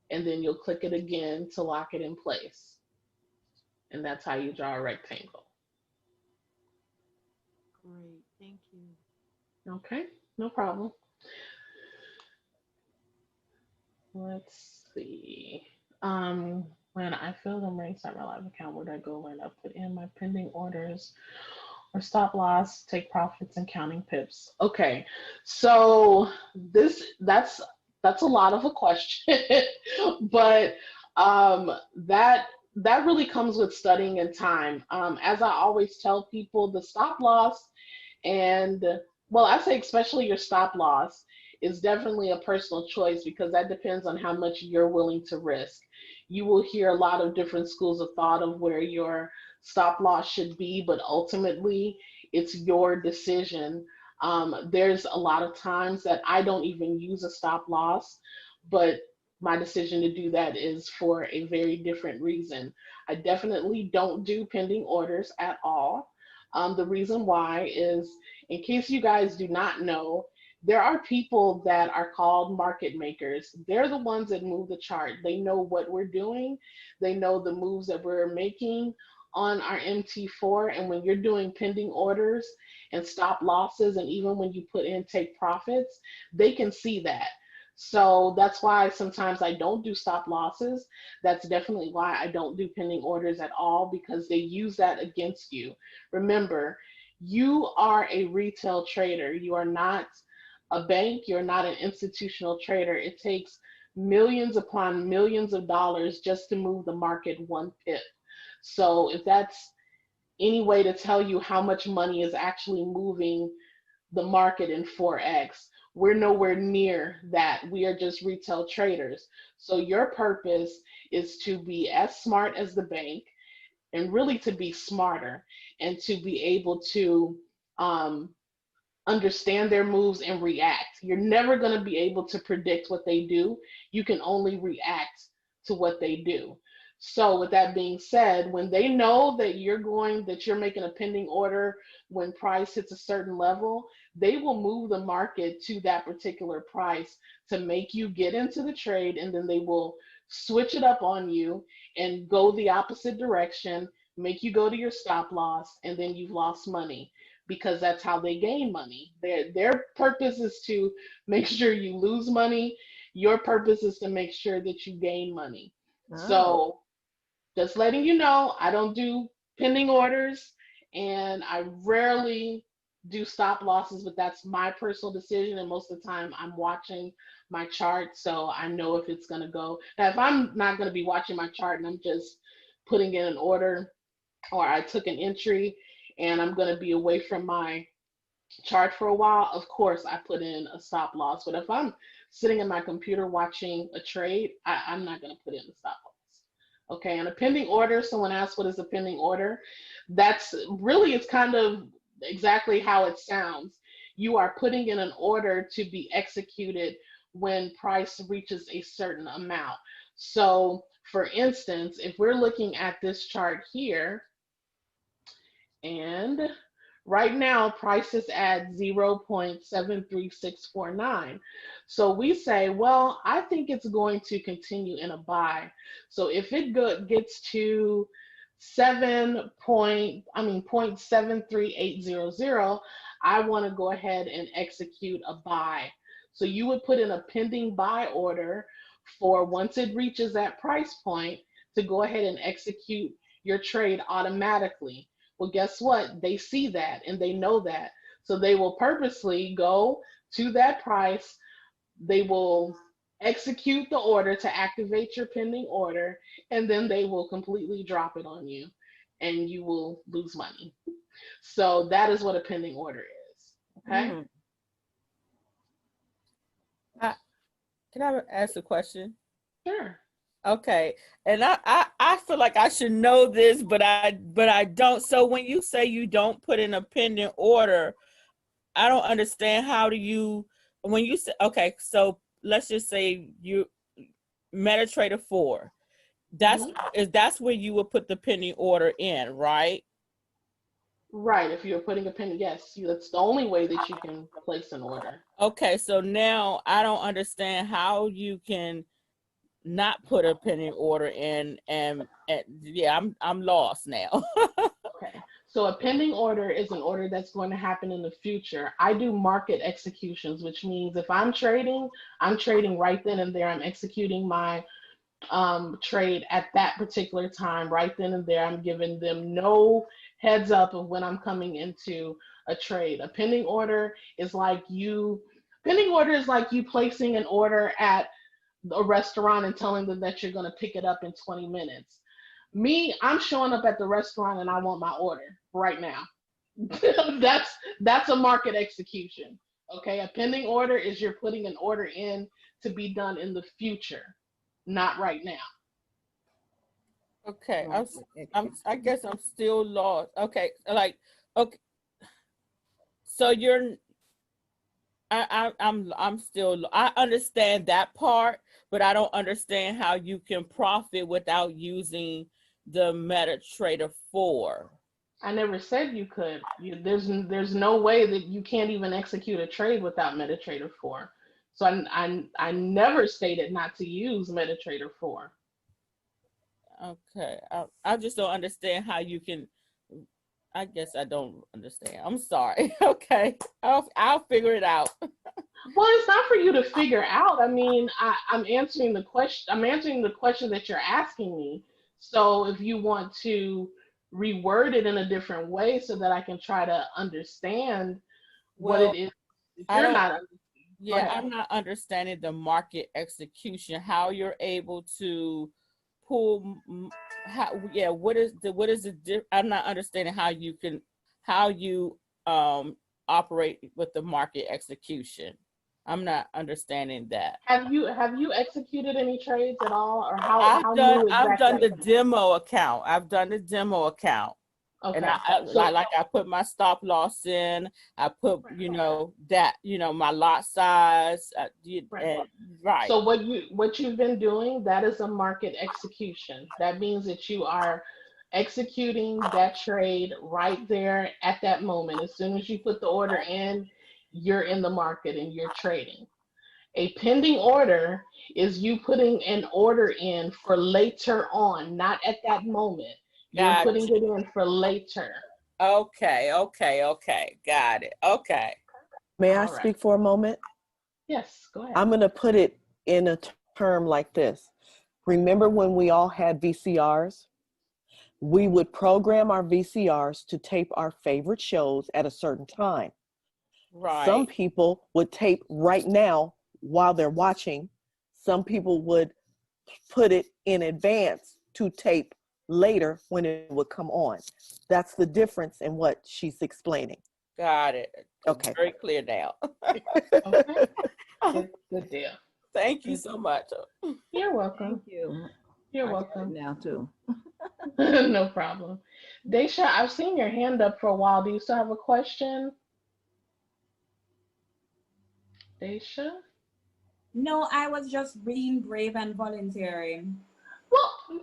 And then you'll click it again to lock it in place. And that's how you draw a rectangle. Great, thank you. Okay, no problem. Let's see. When I fill the ranks on my live account, where do I go when I put in my pending orders or stop loss, take profits, and counting pips? Okay, so that's a lot of a question, but that really comes with studying and time. As I always tell people, the stop loss and, well, I say especially your stop loss is definitely a personal choice because that depends on how much you're willing to risk. You will hear a lot of different schools of thought of where your stop loss should be, but ultimately it's your decision. There's a lot of times that I don't even use a stop loss, but my decision to do that is for a very different reason. I definitely don't do pending orders at all. The reason why is, in case you guys do not know, there are people that are called market makers. They're the ones that move the chart. They know what we're doing. They know the moves that we're making on our MT4. And when you're doing pending orders and stop losses, and even when you put in take profits, they can see that. So that's why sometimes I don't do stop losses. That's definitely why I don't do pending orders at all, because they use that against you. Remember, you are a retail trader. You are not a bank. You're not an institutional trader. It takes millions upon millions of dollars just to move the market one pip. So if that's any way to tell you how much money is actually moving the market in Forex, we're nowhere near that. We are just retail traders. So your purpose is to be as smart as the bank, and really to be smarter, and to be able to understand their moves and react. You're never going to be able to predict what they do. You can only react to what they do. So with that being said, when they know that you're making a pending order when price hits a certain level, they will move the market to that particular price to make you get into the trade, and then they will switch it up on you and go the opposite direction, make you go to your stop loss, and then you've lost money, because that's how they gain money. Their purpose is to make sure you lose money. Your purpose is to make sure that you gain money. So just letting you know, I don't do pending orders, and I rarely do stop losses, but that's my personal decision. And most of the time I'm watching my chart, so I know if it's going to go. Now, if I'm not going to be watching my chart and I'm just putting in an order, or I took an entry and I'm going to be away from my chart for a while, of course I put in a stop loss. But if I'm sitting in my computer watching a trade, I'm not going to put in a stop loss. Okay, and a pending order, someone asked what is a pending order? That's really, it's kind of exactly how it sounds. You are putting in an order to be executed when price reaches a certain amount. So for instance, if we're looking at this chart here, and right now price is at 0.73649. So we say, well, I think it's going to continue in a buy. So if it gets to 0.73800, I want to go ahead and execute a buy. So you would put in a pending buy order for, once it reaches that price point, to go ahead and execute your trade automatically. Well, guess what? They see that and they know that. So they will purposely go to that price. They will execute the order to activate your pending order, and then they will completely drop it on you and you will lose money. So that is what a pending order is. Okay. Can I ask a question? Sure. Okay, and I feel like I should know this, but I don't. So when you say you don't put in a pending order, I don't understand. How do you, when you say, okay, so let's just say you MetaTrader 4, that's where you would put the pending order in, right? Right. If you're putting a pending, yes, that's the only way that you can place an order. Okay, so now I don't understand how you can not put a pending order in, and yeah, I'm lost now. Okay, so a pending order is an order that's going to happen in the future. I do market executions, which means if I'm trading right then and there. I'm executing my trade at that particular time, right then and there. I'm giving them no heads up of when I'm coming into a trade. A pending order is like you placing an order at a restaurant and telling them that you're going to pick it up in 20 minutes. Me, I'm showing up at the restaurant and I want my order right now. That's a market execution. Okay, a pending order is you're putting an order in to be done in the future, not right now. Okay, I guess I'm still lost. Okay, okay, so I'm still, I understand that part, but I don't understand how you can profit without using the MetaTrader 4. I never said you could. There's no way that you can't even execute a trade without MetaTrader 4. So I never stated not to use MetaTrader 4. Okay, I just don't understand how you can. I guess I don't understand. I'm sorry. Okay, I'll figure it out. Well, it's not for you to figure out. I mean, I'm answering the question. I'm answering the question that you're asking me. So if you want to reword it in a different way so that I can try to understand what it Well, is, if I you're don't. not, go Yeah, ahead. I'm not understanding the market execution. How you're able to pull. How? Yeah. What is the? I'm not understanding how you operate with the market execution. I'm not understanding that. Have you executed any trades at all, or how new I've exactly done are the you? demo account. I've done the demo account. And Okay, so like I put my stop loss in. I put right, that my lot size. right. And right, So what you've been doing, that is a market execution. That means that you are executing that trade right there at that moment. As soon as you put the order in, you're in the market and you're trading. A pending order is you putting an order in for later on, not at that moment. You're got putting it in for later. okay, got it. Okay, May I All right. speak for a moment? Yes, go ahead. I'm going to put it in a term like this. Remember when we all had VCRs? We would program our VCRs to tape our favorite shows at a certain time. Some right, people would tape right now while they're watching. Some people would put it in advance to tape later when it would come on. That's the difference in what she's explaining. got it. Okay. Very clear now. Okay. Good deal. Thank you Good so deal. much. You're welcome. Thank you. You're I got it welcome. now too. No problem. Daisha, I've seen your hand up for a while. Do you still have a question? Daisha? No, I was just being brave and volunteering. Well,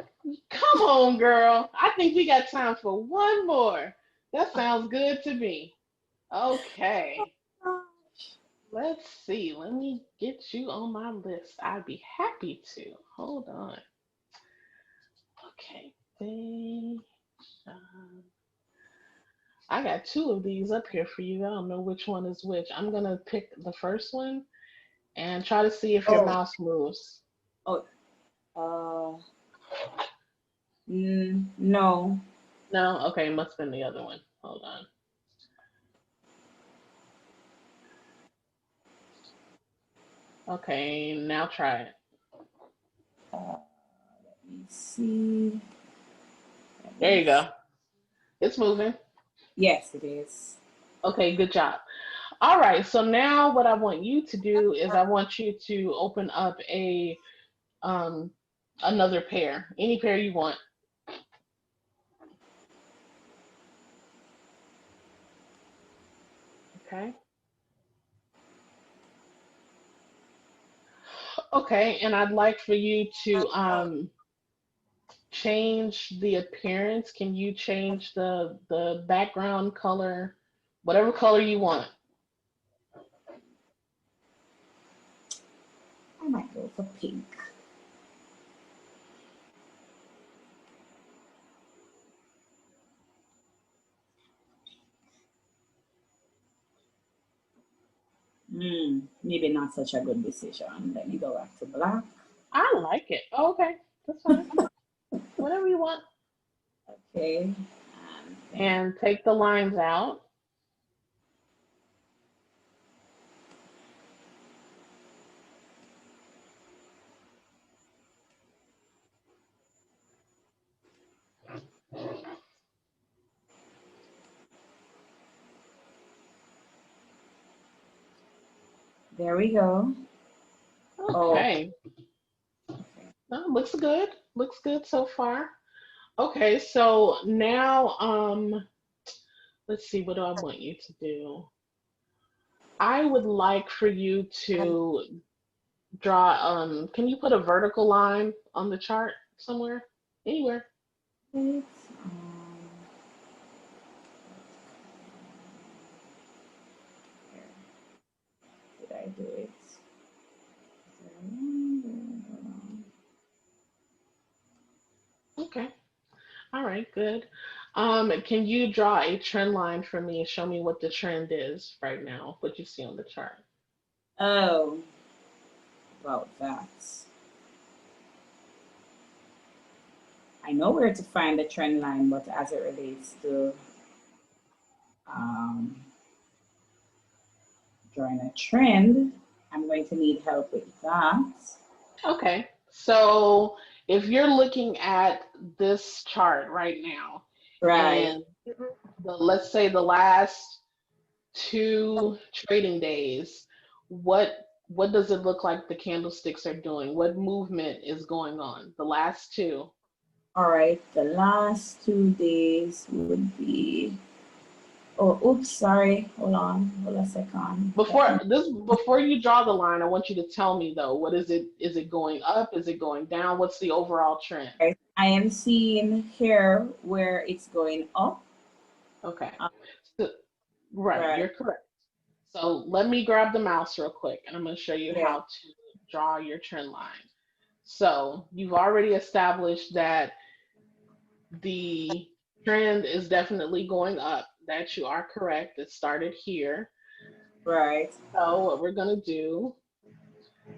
come on, girl. I think we got time for one more. That sounds good to me. Okay. Let's see. Let me get you on my list. I'd be happy to. Hold on. Okay. Daisha. I got two of these up here for you. I don't know which one is which. I'm going to pick the first one and try to see if your Oh, mouse moves. oh, uh, no. No? Okay, it must have been the other one. Hold on. Okay, now try it. Let me see. There you go. It's moving. Yes, it is. Okay, good job. All right, so now what I want you to do is I want you to open up a um another pair, any pair you want. Okay. Okay, and I'd like for you to change the appearance. Can you change the background color, whatever color you want? I might go for pink. Maybe not such a good decision. Let me go back to black. I like it. Oh, okay, that's fine. Whatever you want. Okay. And take the lines out. There we go. Okay. Oh, looks good. Looks good so far. Okay, so now let's see, what do I want you to do? I would like for you to draw can you put a vertical line on the chart somewhere? Anywhere. Did I do it? Okay. All right, good. Can you draw a trend line for me and show me what the trend is right now, what you see on the chart? Oh, about that. I know where to find the trend line, but as it relates to um, drawing a trend, I'm going to need help with that. Okay, so if you're looking at this chart right now, Right. and let's say the last 2 trading days, what does it look like the candlesticks are doing? What movement is going on? The last 2. All right, the last 2 days would be, oh, oops, sorry, hold a second. Before you draw the line, I want you to tell me though, what is it? Is it going up? Is it going down? What's the overall trend? Right. I am seeing here where it's going up. Okay. Um, So, right, you're correct. So let me grab the mouse real quick and I'm going to show you how to draw your trend line. So you've already established that the trend is definitely going up, that you are correct. It started here. Right. So what we're going to do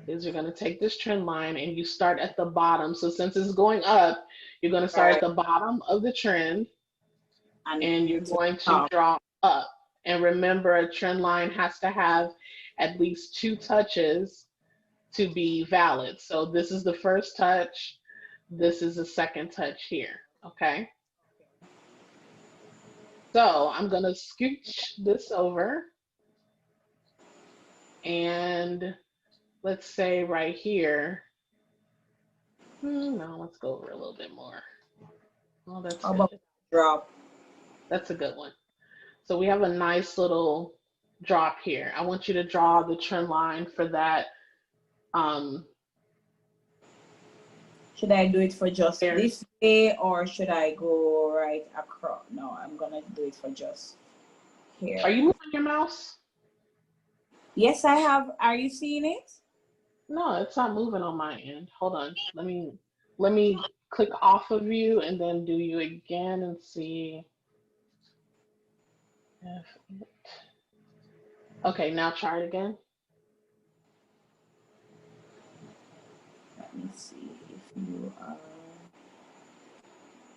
is you're going to take this trend line and you start at the bottom. So since it's going up, you're going to start at the bottom of the trend and you're going to draw up. And remember, a trend line has to have at least 2 touches to be valid. So this is the first touch. This is the second touch here. Okay. So I'm going to scooch this over. And let's say right here. No, let's go over a little bit more. Oh, that's How good. about drop? That's a good one. So we have a nice little drop here. I want you to draw the trend line for that. Should I do it for just this way or should I go right across? No, I'm gonna do it for just here. Are you moving your mouse? Yes, I have. Are you seeing it? No, it's not moving on my end. Hold on. Let me click off of you and then do you again and see if it... Okay, now try it again. Let me see if you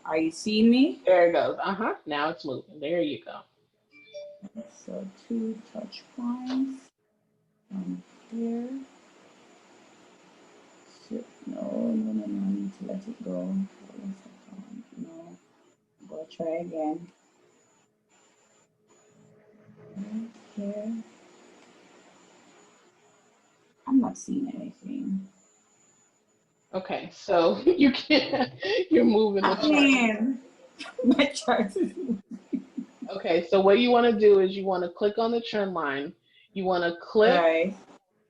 are you seeing me? There it goes. Now it's moving. There you go. So 2 touch points from here. So, no, I need to let it go. Hold on a second. No, go try again. Right here. I'm not seeing anything. Okay, so you're moving the chart. My chart is moving. Okay, so what you want to do is you want to click on the trend line. You want to click.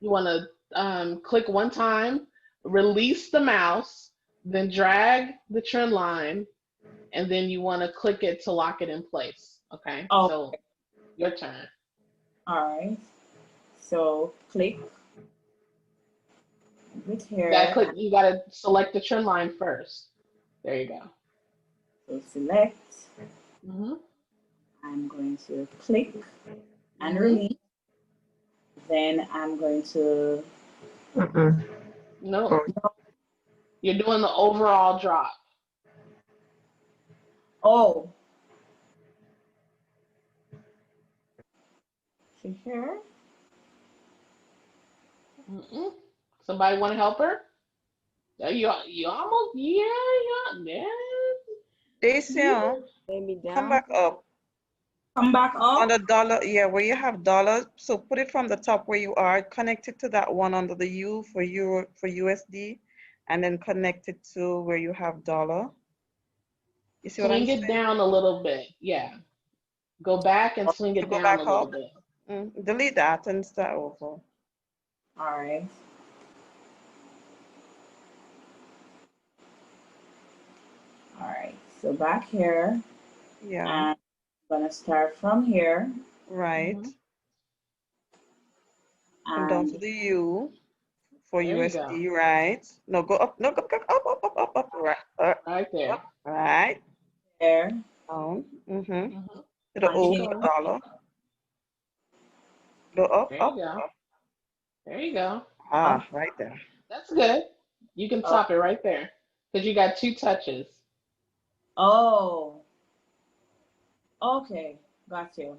You want to click one time, release the mouse, then drag the trend line, and then you want to click it to lock it in place. Okay. Oh. So your turn. All right. So click. With here. You gotta select the trend line first. There you go. So select. I'm going to click and release. Then I'm going to. No. You're doing the overall drop. Oh. So here. Somebody want to help her? You almost, yeah. Daisy, come back up. Come back up? On the dollar, yeah, where you have dollars. So put it from the top where you are, connect it to that one under the U for Euro, for USD, and then connect it to where you have dollar. You see what I'm saying? Swing it down a little bit, yeah. Go back and swing it down a little bit. Delete that and start over. All right. All right, so back here. Yeah. And I'm gonna start from here. Right. Come down to the U for USD, right? No, go up, no, go up, right. Right there. Right. There. Down. To the O for dollar. Go up, there up, you go. up. There you go. Ah, right there. That's good. You can stop it right there because you got 2 touches. Oh, okay. Got you.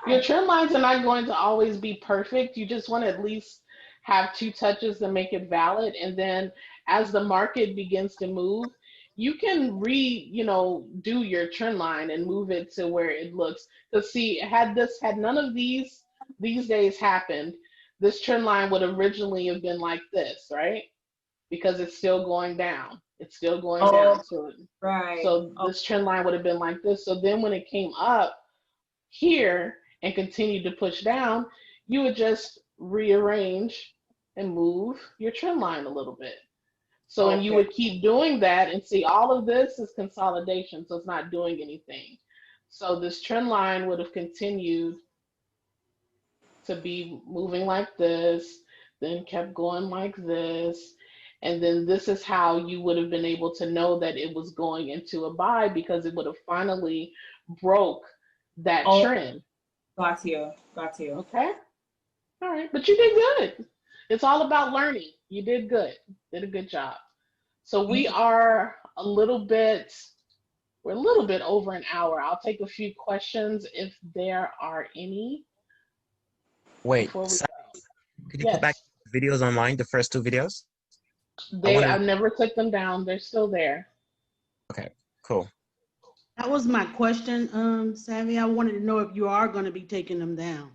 Your trim lines are not going to always be perfect. You just want to at least have 2 touches to make it valid. And then as the market begins to move, you can do your trend line and move it to where it looks. Because see, had none of these days happened, this trend line would originally have been like this, right? Because it's still going down. It's still going down. Right. So this trend line would have been like this. So then when it came up here and continued to push down, you would just rearrange and move your trend line a little bit. So, and you would keep doing that, and see, all of this is consolidation, so it's not doing anything. So this trend line would have continued to be moving like this, then kept going like this, and then this is how you would have been able to know that it was going into a buy, because it would have finally broke that trend. Got you. Okay. All right, but you did good. It's all about learning. You did good. Did a good job. So we're a little bit over an hour. I'll take a few questions if there are any. Wait, Sally, could you put back videos online, the first 2 videos? I never took them down. They're still there. Okay, cool. That was my question, Savvy. I wanted to know if you are going to be taking them down.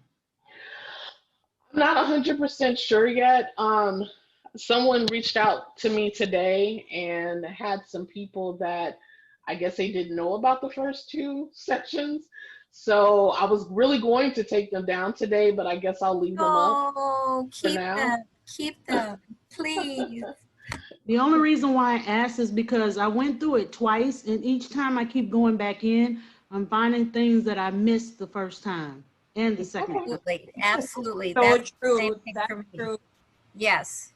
I'm not 100% sure yet. Someone reached out to me today and had some people that I guess they didn't know about the first 2 sections. So I was really going to take them down today, but I guess I'll leave them up for now. Keep them, please. The only reason why I asked is because I went through it twice, and each time I keep going back in, I'm finding things that I missed the first time and the second time. Absolutely. So That's true. the same thing That's for me. true. Yes.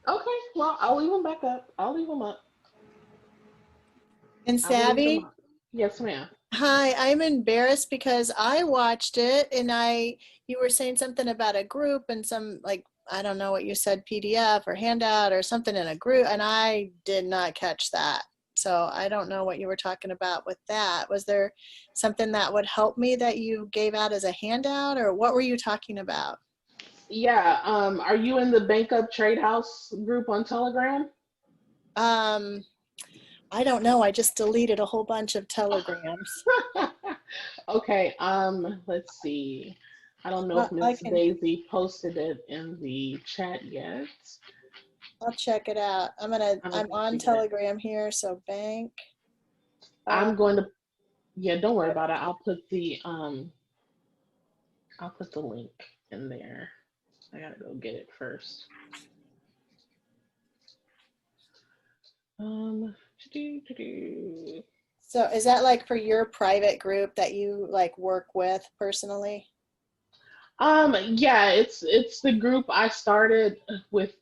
Okay, well, I'll leave them back up. I'll leave them up. And Savvy? Yes, ma'am. Hi, I'm embarrassed because I watched it and you were saying something about a group and some, like, I don't know what you said, PDF or handout or something in a group, and I did not catch that. So I don't know what you were talking about with that. Was there something that would help me that you gave out as a handout, or what were you talking about? Yeah, are you in the Bank Up Trade House group on Telegram? I don't know. I just deleted a whole bunch of telegrams. Okay, let's see. I don't know if Miss Daisy posted it in the chat yet. I'll check it out. I'm on Telegram here, so bank. I'm going to, don't worry about it. I'll put the link in there. I gotta go get it first. So is that like for your private group that you like work with personally? Yeah, it's the group I started with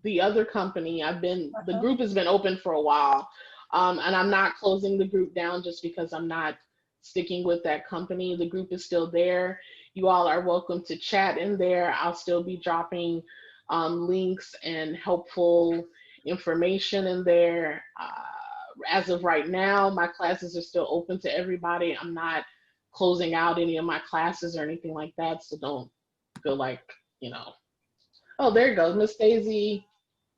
the other company. The group has been open for a while. And I'm not closing the group down just because I'm not sticking with that company. The group is still there. You all are welcome to chat in there. I'll still be dropping links and helpful information in there. As of right now, my classes are still open to everybody. I'm not closing out any of my classes or anything like that, so don't feel like, oh, there you go. Miss Daisy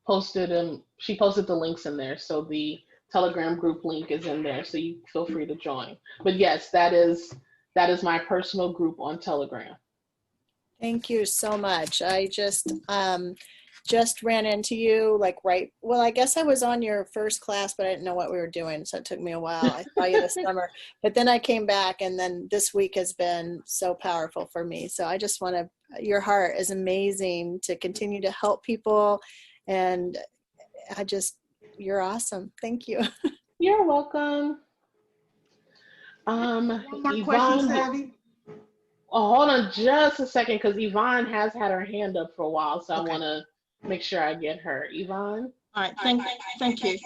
posted, and she posted the links in there, so the Telegram group link is in there, so you feel free to join. But yes, that is my personal group on Telegram. Thank you so much. I just ran into you well, I guess I was on your first class, but I didn't know what we were doing, so it took me a while. I saw you this summer, but then I came back, and then this week has been so powerful for me. So I just want to, your heart is amazing to continue to help people, and you're awesome. Thank you. You're welcome. One more question, Savvy. Oh, hold on just a second, because Yvonne has had her hand up for a while, so okay. I want to make sure I get her. Yvonne? All right, thank you.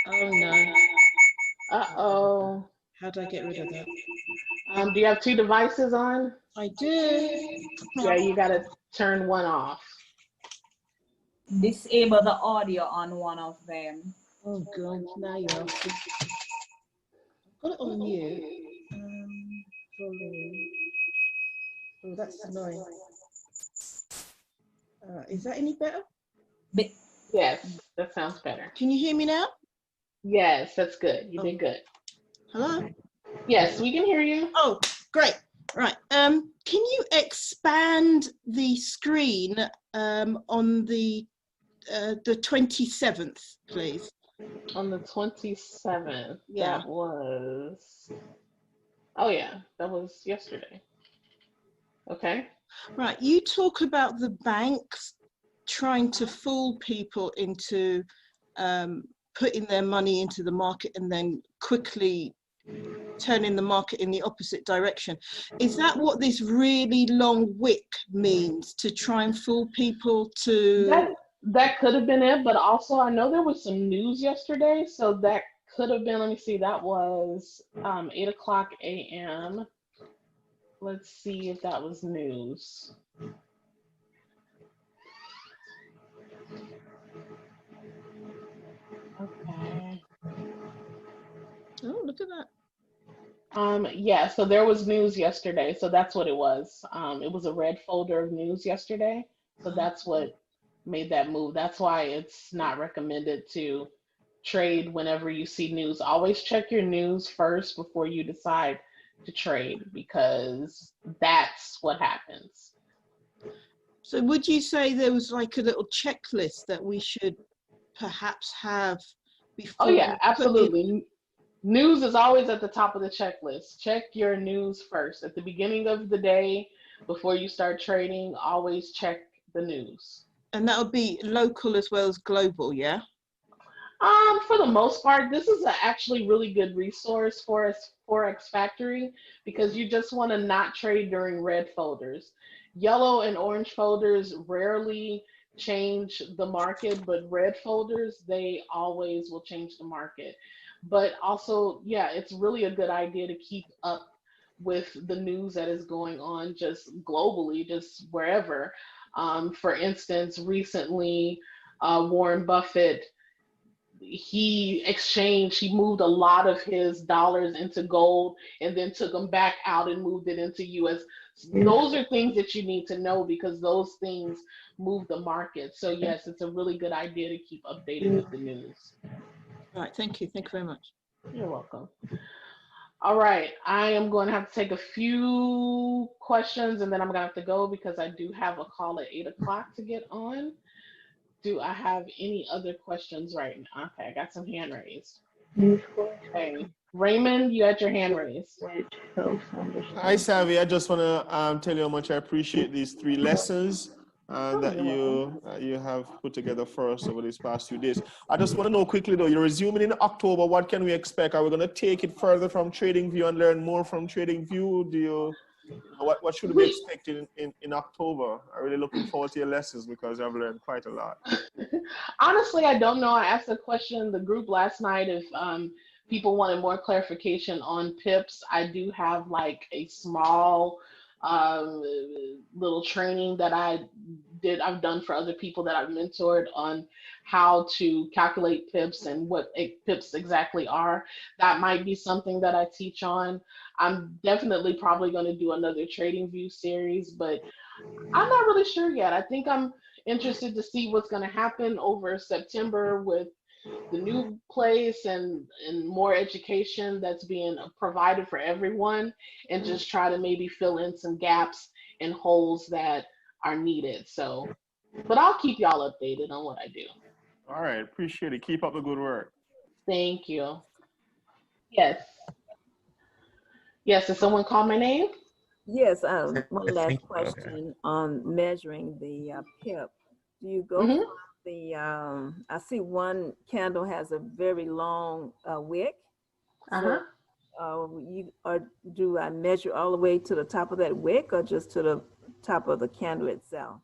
Oh, no. Uh-oh. How do I get rid of that? Do you have 2 devices on? I do. Yeah, you gotta turn one off. Disable the audio on one of them. Oh God, now you have to put it on mute. Volume. Oh, that's annoying. Is that any better? Yes, that sounds better. Can you hear me now? Yes, that's good. You did good. Hello? Yes, we can hear you. Oh, great. Right. Can you expand the screen on the 27th, please? On the 27th. Yeah. That was. Oh yeah, that was yesterday. Okay. Right. You talk about the banks trying to fool people into putting their money into the market and then quickly turning the market in the opposite direction. Is that what this really long wick means, to try and fool people to? That could have been it, but also I know there was some news yesterday, so that could have been, let me see, that was 8 o'clock a.m. Let's see if that was news. Okay. Oh, look at that. Yeah, so there was news yesterday, so that's what it was. It was a red folder of news yesterday, so that's what made that move. That's why it's not recommended to trade whenever you see news. Always check your news first before you decide to trade, because that's what happens. So would you say there was like a little checklist that we should perhaps have before? Oh yeah, absolutely. News is always at the top of the checklist. Check your news first. At the beginning of the day, before you start trading, always check the news. And that would be local as well as global, yeah? For the most part, this is actually really good resource for Forex Factory, because you just want to not trade during red folders. Yellow and orange folders rarely change the market, but red folders, they always will change the market. But also, yeah, it's really a good idea to keep up with the news that is going on just globally, just wherever. For instance, recently, Warren Buffett, he moved a lot of his dollars into gold and then took them back out and moved it into US. Those are things that you need to know, because those things move the market. So yes, it's a really good idea to keep updated with the news. All right, thank you. Thank you very much. You're welcome. All right, I am going to have to take a few questions and then I'm going to have to go, because I do have a call at 8 o'clock to get on. Do I have any other questions right now? Okay, I got some hand raised. Okay, Raymond, you had your hand raised. Hi, Savvy. I just want to tell you how much I appreciate these 3 lessons that you have put together for us over these past few days. I just want to know quickly though, you're resuming in October. What can we expect? Are we going to take it further from TradingView and learn more from TradingView? What should we be expecting in October? I'm really looking forward to your lessons, because I've learned quite a lot. Honestly, I don't know. I asked the question in the group last night if people wanted more clarification on pips. I do have like a small little training that I've done for other people that I've mentored on how to calculate pips and what pips exactly are. That might be something that I teach on. I'm definitely probably going to do another TradingView series, but I'm not really sure yet. I think I'm interested to see what's going to happen over September with the new place and more education that's being provided for everyone, and just try to maybe fill in some gaps and holes that are needed. So, but I'll keep y'all updated on what I do. All right, appreciate it. Keep up the good work. Thank you. Yes. Yes, did someone call my name? Yes, one last question on measuring the pip. Do you go from the, I see one candle has a very long wick. So, do I measure all the way to the top of that wick, or just to the top of the candle itself?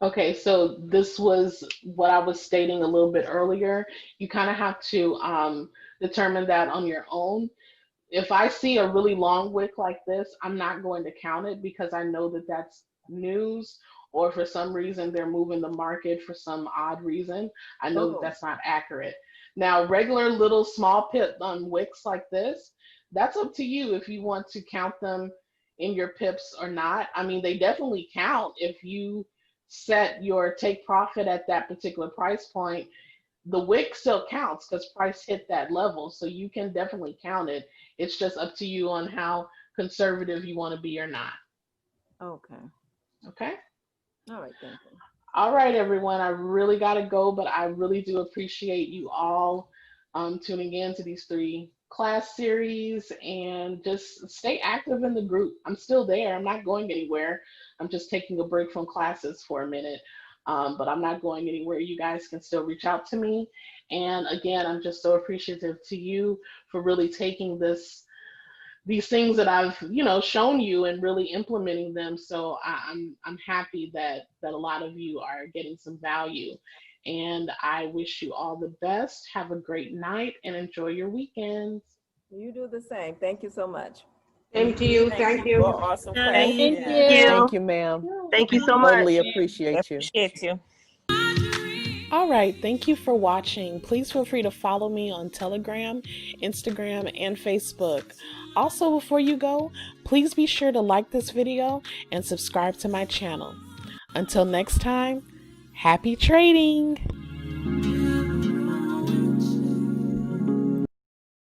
Okay, so this was what I was stating a little bit earlier. You kind of have to determine that on your own. if I see a really long wick like this, I'm not going to count it because I know that that's news, or for some reason they're moving the market for some odd reason. I know that that's not accurate. Now, regular little small pip wicks like this, that's up to you if you want to count them in your pips or not. I mean, they definitely count if you set your take profit at that particular price point. The wick still counts because price hit that level, so you can definitely count it. It's just up to you on how conservative you want to be or not. Okay. Okay. All right. Thank you. All right, everyone. I really got to go, but I really do appreciate you all tuning in to these 3 class series, and just stay active in the group. I'm still there. I'm not going anywhere. I'm just taking a break from classes for a minute, but I'm not going anywhere. You guys can still reach out to me. And again, I'm just so appreciative to you for really taking these things that I've, shown you and really implementing them. So I'm happy that a lot of you are getting some value. And I wish you all the best. Have a great night and enjoy your weekends. You do the same. Thank you so much. Same to you. Thank you. Awesome class. Thank you. Thank you, ma'am. Thank you so much. Totally appreciate you. Appreciate you. All right, thank you for watching. Please feel free to follow me on Telegram, Instagram, and Facebook. Also, before you go, please be sure to like this video and subscribe to my channel. Until next time, happy trading!